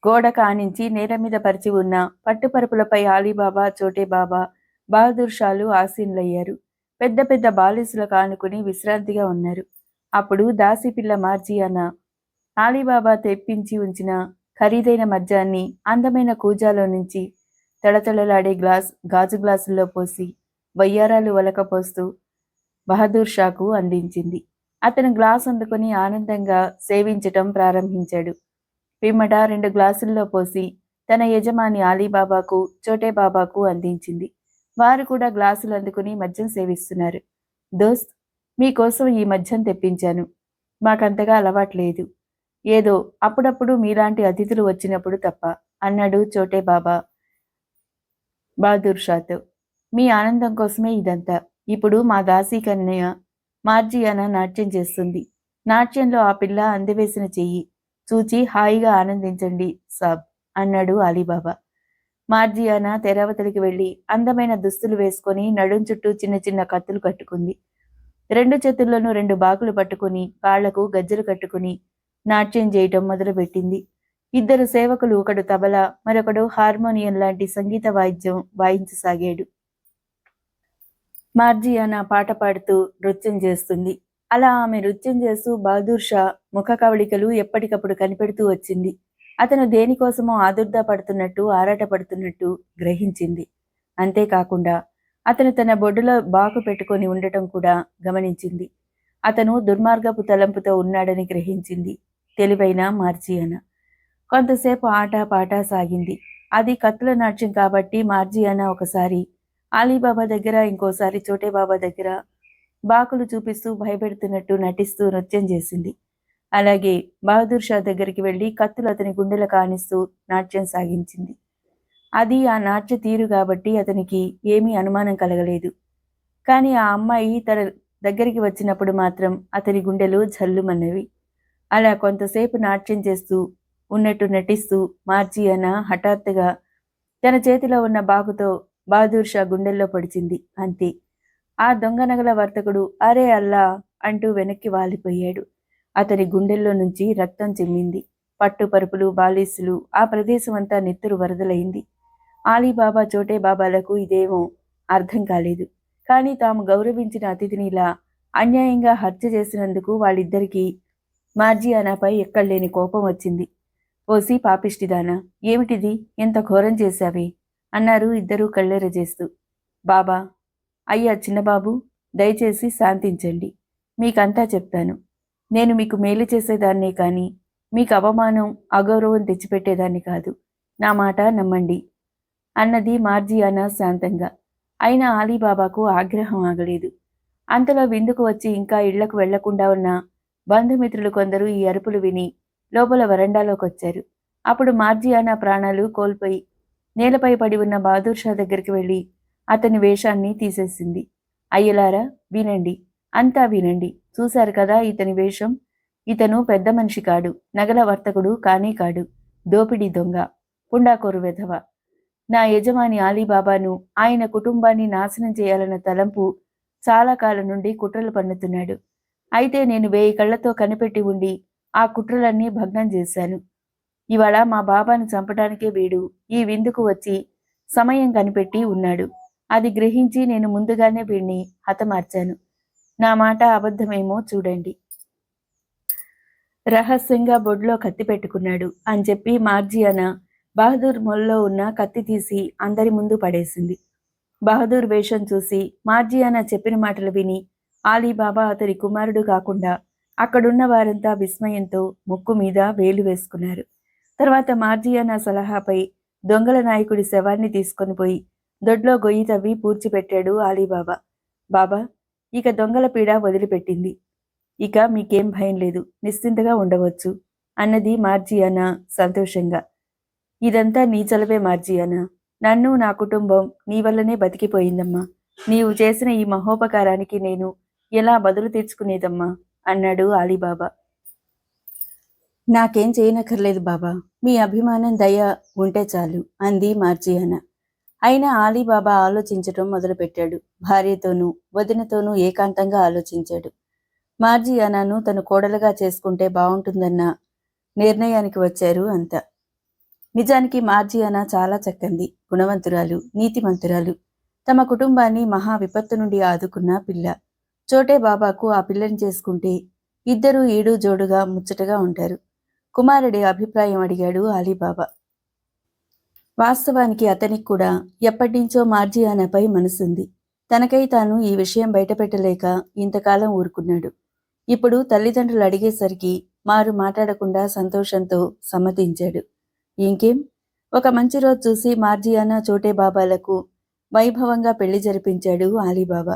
గోడ కానించి నేల మీద పరిచి ఉన్న పట్టుపరుపులపై ఆలీబాబా, చోటే బాబా, బహదూర్ షాలు ఆసీనులయ్యారు. పెద్ద పెద్ద బాలిసులు కానుకుని విశ్రాంతిగా ఉన్నారు. అప్పుడు దాసిపిల్ల మార్జియానా ఆలీబాబా తెప్పించి ఉంచిన ఖరీదైన మద్యాన్ని అందమైన కూజాలో నుంచి తళతళలాడే గాజు గ్లాసుల్లో పోసి వయ్యారాలు వలకపోస్తూ బహదూర్ షాకు అందించింది. అతను గ్లాస్ అందుకుని ఆనందంగా సేవించటం ప్రారంభించాడు. పిమ్మట 2 గ్లాసుల్లో పోసి తన యజమాని ఆలీబాబాకు, చోటే బాబాకు అందించింది. వారు కూడా గ్లాసులు అందుకుని మద్యం సేవిస్తున్నారు. దోస్త్, మీకోసం ఈ మద్యం తెప్పించాను. మాకంతగా అలవాట్లేదు. ఏదో అప్పుడప్పుడు మీలాంటి అతిథులు వచ్చినప్పుడు తప్ప అన్నాడు చోటే బాబా బహదూర్ షాతో. మీ ఆనందం కోసమే ఇదంతా. ఇప్పుడు మా దాసీ కన్య మార్జియానా నాట్యం చేస్తుంది. నాట్యంలో ఆ పిల్ల అందవేసిన చెయ్యి చూచి హాయిగా ఆనందించండి సాబ్ అన్నాడు అలీబాబా. మార్జియానా తెరవతలికి వెళ్లి అందమైన దుస్తులు వేసుకొని నడుం చుట్టూ చిన్న చిన్న కత్తులు కట్టుకుంది. 2 చేతుల్లోనూ 2 బాకులు పట్టుకుని కాళ్లకు గజ్జలు కట్టుకుని నాట్యం చేయటం మొదలుపెట్టింది. 2 సేవకులు, ఒకడు తబలా, మరొకడు హార్మోనియం లాంటి సంగీత వాయిద్యం వాయించసాగాడు. మార్జియానా పాట పాడుతూ నృత్యం చేస్తుంది. అలా ఆమె నృత్యం చేస్తూ బహదూర్ షా ముఖ కవళికలు ఎప్పటికప్పుడు కనిపెడుతూ వచ్చింది. అతను దేనికోసమో ఆదుర్దా పడుతున్నట్టు, ఆరాటపడుతున్నట్టు గ్రహించింది. అంతేకాకుండా అతను తన బొడ్డులో బాకు పెట్టుకొని ఉండటం కూడా గమనించింది. అతను దుర్మార్గపు తలంపుతో ఉన్నాడని గ్రహించింది తెలివైన మార్జియానా. కొంతసేపు ఆట పాట సాగింది. అది కత్తుల నాట్యం కాబట్టి మార్జియానా ఒకసారి ఆలీబాబా దగ్గర, ఇంకోసారి చోటే బాబా దగ్గర బాకులు చూపిస్తూ భయపెడుతున్నట్టు నటిస్తూ నృత్యం చేసింది. అలాగే బహదూర్ షా దగ్గరికి వెళ్లి కత్తులు అతని గుండెల కానిస్తూ నాట్యం సాగించింది. అది ఆ నాట్య తీరు కాబట్టి అతనికి ఏమీ అనుమానం కలగలేదు. కానీ ఆ అమ్మాయి తన దగ్గరికి వచ్చినప్పుడు మాత్రం అతని గుండెలు జల్లుమన్నవి. అలా కొంతసేపు నాట్యం చేస్తూ ఉన్నట్టు నటిస్తూ మార్జియానా హఠాత్తుగా తన చేతిలో ఉన్న బాకుతో బహదూర్ షా గుండెల్లో పొడిచింది. అంతే. ఆ దొంగ నగల వర్తకుడు అరే అల్లా అంటూ వెనక్కి వాలిపోయాడు. అతని గుండెల్లో నుంచి రక్తం చిమ్మింది. పట్టుపరుపులు, బాలీసులు, ఆ ప్రదేశం అంతా నెత్తురు వరదలైంది. ఆలీబాబా, చోటే బాబాలకు ఇదేమో అర్థం కాలేదు. కానీ తాము గౌరవించిన అతిథిని ఇలా అన్యాయంగా హత్య చేసినందుకు వాళ్ళిద్దరికీ మార్జియానాపై ఎక్కడలేని కోపం వచ్చింది. ఓసి పాపిష్టిదానా, ఏమిటిది, ఎంత ఘోరం చేశావే అన్నారు ఇద్దరూ కళ్ళెరజేస్తూ. బాబా, అయ్యా చిన్నబాబు, దయచేసి శాంతించండి. మీకంతా చెప్తాను. నేను మీకు మేలు చేసేదాన్నే కానీ మీకు అవమానం, అగౌరవం తెచ్చిపెట్టేదాన్ని కాదు. నా మాట నమ్మండి అన్నది మార్జియానా శాంతంగా. అయినా ఆలీబాబాకు ఆగ్రహం ఆగలేదు. అంతలో విందుకు వచ్చి ఇంకా ఇళ్లకు వెళ్లకుండా ఉన్న బంధుమిత్రులు కొందరు ఈ అరుపులు విని లోపల వరండాలోకొచ్చారు. అప్పుడు మార్జియానా ప్రాణాలు కోల్పోయి నేలపై పడి ఉన్న బహదూర్ షా దగ్గరికి వెళ్ళి అతని వేషాన్ని తీసేసింది. అయ్యలారా వినండి, అంతా వినండి. చూశారు కదా ఇతని వేషం. ఇతను పెద్ద మనిషి కాడు, నగల వర్తకుడు కానీ కాడు, దోపిడీ దొంగ, పుండాకోరు వెధవ. నా యజమాని ఆలీబాబాను, ఆయన కుటుంబాన్ని నాశనం చేయాలన్న తలంపు చాలా కాలం నుండి కుట్రలు పన్నుతున్నాడు. అయితే నేను 1000 కళ్లతో కనిపెట్టి ఉండి ఆ కుట్రలన్నీ భగ్నం చేశాను. ఇవాళ మా బాబాను చంపటానికే వీడు ఈ విందుకు వచ్చి సమయం కనిపెట్టి ఉన్నాడు. అది గ్రహించి నేను ముందుగానే వీణ్ణి హతమార్చాను. నా మాట అబద్ధమేమో చూడండి. రహస్యంగా బొడ్లో కత్తి పెట్టుకున్నాడు అని చెప్పి మార్జియానా బహదూర్ మొల్లో ఉన్న కత్తి తీసి అందరి ముందు పడేసింది. బహదూర్ వేషం చూసి మార్జియానా చెప్పిన మాటలు విని ఆలీబాబా అతడి కుమారుడు కాకుండా అక్కడున్న వారంతా విస్మయంతో ముక్కు మీద వేలు వేసుకున్నారు. తర్వాత మార్జియానా సలహాపై దొంగల నాయకుడి శవాన్ని తీసుకొని పోయి దొడ్లో గొయ్యి తవ్వి పూడ్చిపెట్టాడు ఆలీబాబా. బాబా, ఇక దొంగల పీడ వదిలిపెట్టింది. ఇక మీకేం భయం లేదు, నిశ్చింతగా ఉండవచ్చు అన్నది మార్జియానా సంతోషంగా. ఇదంతా నీ చలవే మార్జియానా. నన్ను నా కుటుంబం నీ వల్లనే బతికిపోయిందమ్మా. నీవు చేసిన ఈ మహోపకారానికి నేను ఎలా బదులు తీర్చుకునేదమ్మా అన్నాడు ఆలీబాబా. నాకేం చేయనక్కర్లేదు బాబా, మీ అభిమానం దయ ఉంటే చాలు అంది మార్జియానా. అయినా ఆలీబాబా ఆలోచించటం మొదలుపెట్టాడు. భార్యతోనూ వదినతోనూ ఏకాంతంగా ఆలోచించాడు. మార్జియానాను తను కోడలుగా చేసుకుంటే బాగుంటుందన్న నిర్ణయానికి వచ్చారు అంతా. నిజానికి మార్జియానా చాలా చక్కంది, గుణవంతురాలు, నీతిమంతురాలు. తమ కుటుంబాన్ని మహా విపత్తు నుండి ఆదుకున్న పిల్ల. చోటే బాబాకు ఆ పిల్లని చేసుకుంటే ఇద్దరూ ఈడు జోడుగా ముచ్చటగా ఉంటారు. కుమారుడి అభిప్రాయం అడిగాడు ఆలీబాబా. వాస్తవానికి అతనికి కూడా ఎప్పటినుంచో మార్జియానాపై మనసుంది. తనకై తాను ఈ విషయం బయటపెట్టలేక ఇంతకాలం ఊరుకున్నాడు. ఇప్పుడు తల్లిదండ్రులు అడిగేసరికి మారు మాట్లాడకుండా సంతోషంతో సమ్మతించాడు. ఇంకేం, ఒక మంచి రోజు చూసి మార్జియానా చోటే బాబాలకు వైభవంగా పెళ్లి జరిపించాడు ఆలీబాబా.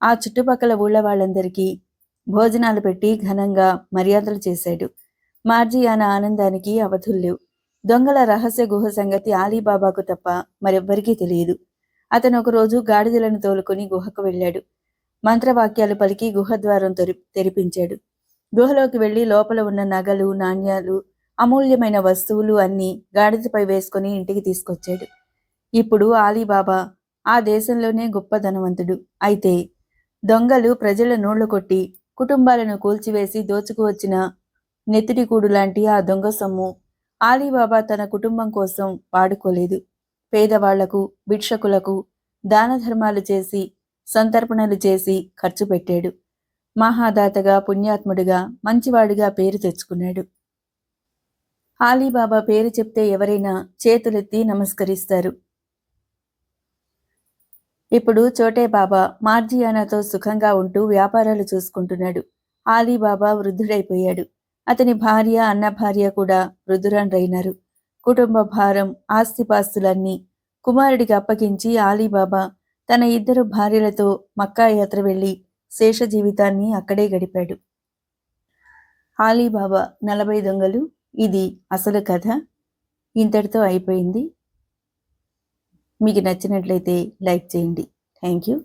ఆ చుట్టుపక్కల ఊళ్ళ వాళ్ళందరికీ భోజనాలు పెట్టి ఘనంగా మర్యాదలు చేశాడు. మార్జియానా ఆనందానికి అవధుల్లేవు. దొంగల రహస్య గుహ సంగతి ఆలీబాబాకు తప్ప మరెవ్వరికీ తెలియదు. అతను ఒకరోజు గాడిదలను తోలుకొని గుహకు వెళ్ళాడు. మంత్రవాక్యాలు పలికి గుహద్వారం తెరిపించాడు. గుహలోకి వెళ్లి లోపల ఉన్న నగలు, నాణ్యాలు, అమూల్యమైన వస్తువులు అన్నీ గాడిదపై వేసుకుని ఇంటికి తీసుకొచ్చాడు. ఇప్పుడు ఆలీబాబా ఆ దేశంలోనే గొప్ప ధనవంతుడు. అయితే దొంగలు ప్రజల నోళ్లు కొట్టి కుటుంబాలను కూల్చివేసి దోచుకువచ్చిన నెత్తిడికూడు లాంటి ఆ దొంగ సొమ్ము ఆలీబాబా తన కుటుంబం కోసం వాడుకోలేదు. పేదవాళ్లకు, భిక్షకులకు దాన ధర్మాలు చేసి, సంతర్పణలు చేసి ఖర్చు పెట్టాడు. మహాదాతగా, పుణ్యాత్ముడిగా, మంచివాడిగా పేరు తెచ్చుకున్నాడు. ఆలీబాబా పేరు చెప్తే ఎవరైనా చేతులెత్తి నమస్కరిస్తారు. ఇప్పుడు చోటే బాబా మార్జియానాతో సుఖంగా ఉంటూ వ్యాపారాలు చూసుకుంటున్నాడు. ఆలీబాబా వృద్ధుడైపోయాడు. అతని భార్య, అన్న భార్య కూడా వృద్ధురాండ్రైనారు. కుటుంబ భారం, ఆస్తిపాస్తులన్నీ కుమారుడికి అప్పగించి ఆలీబాబా తన 2 భార్యలతో మక్కా యాత్ర వెళ్లి శేష జీవితాన్ని అక్కడే గడిపాడు. ఆలీబాబా 40 దొంగలు, ఇది అసలు కథ. ఇంతటితో అయిపోయింది. మీకు నచ్చినట్లయితే లైక్ చేయండి. Thank you.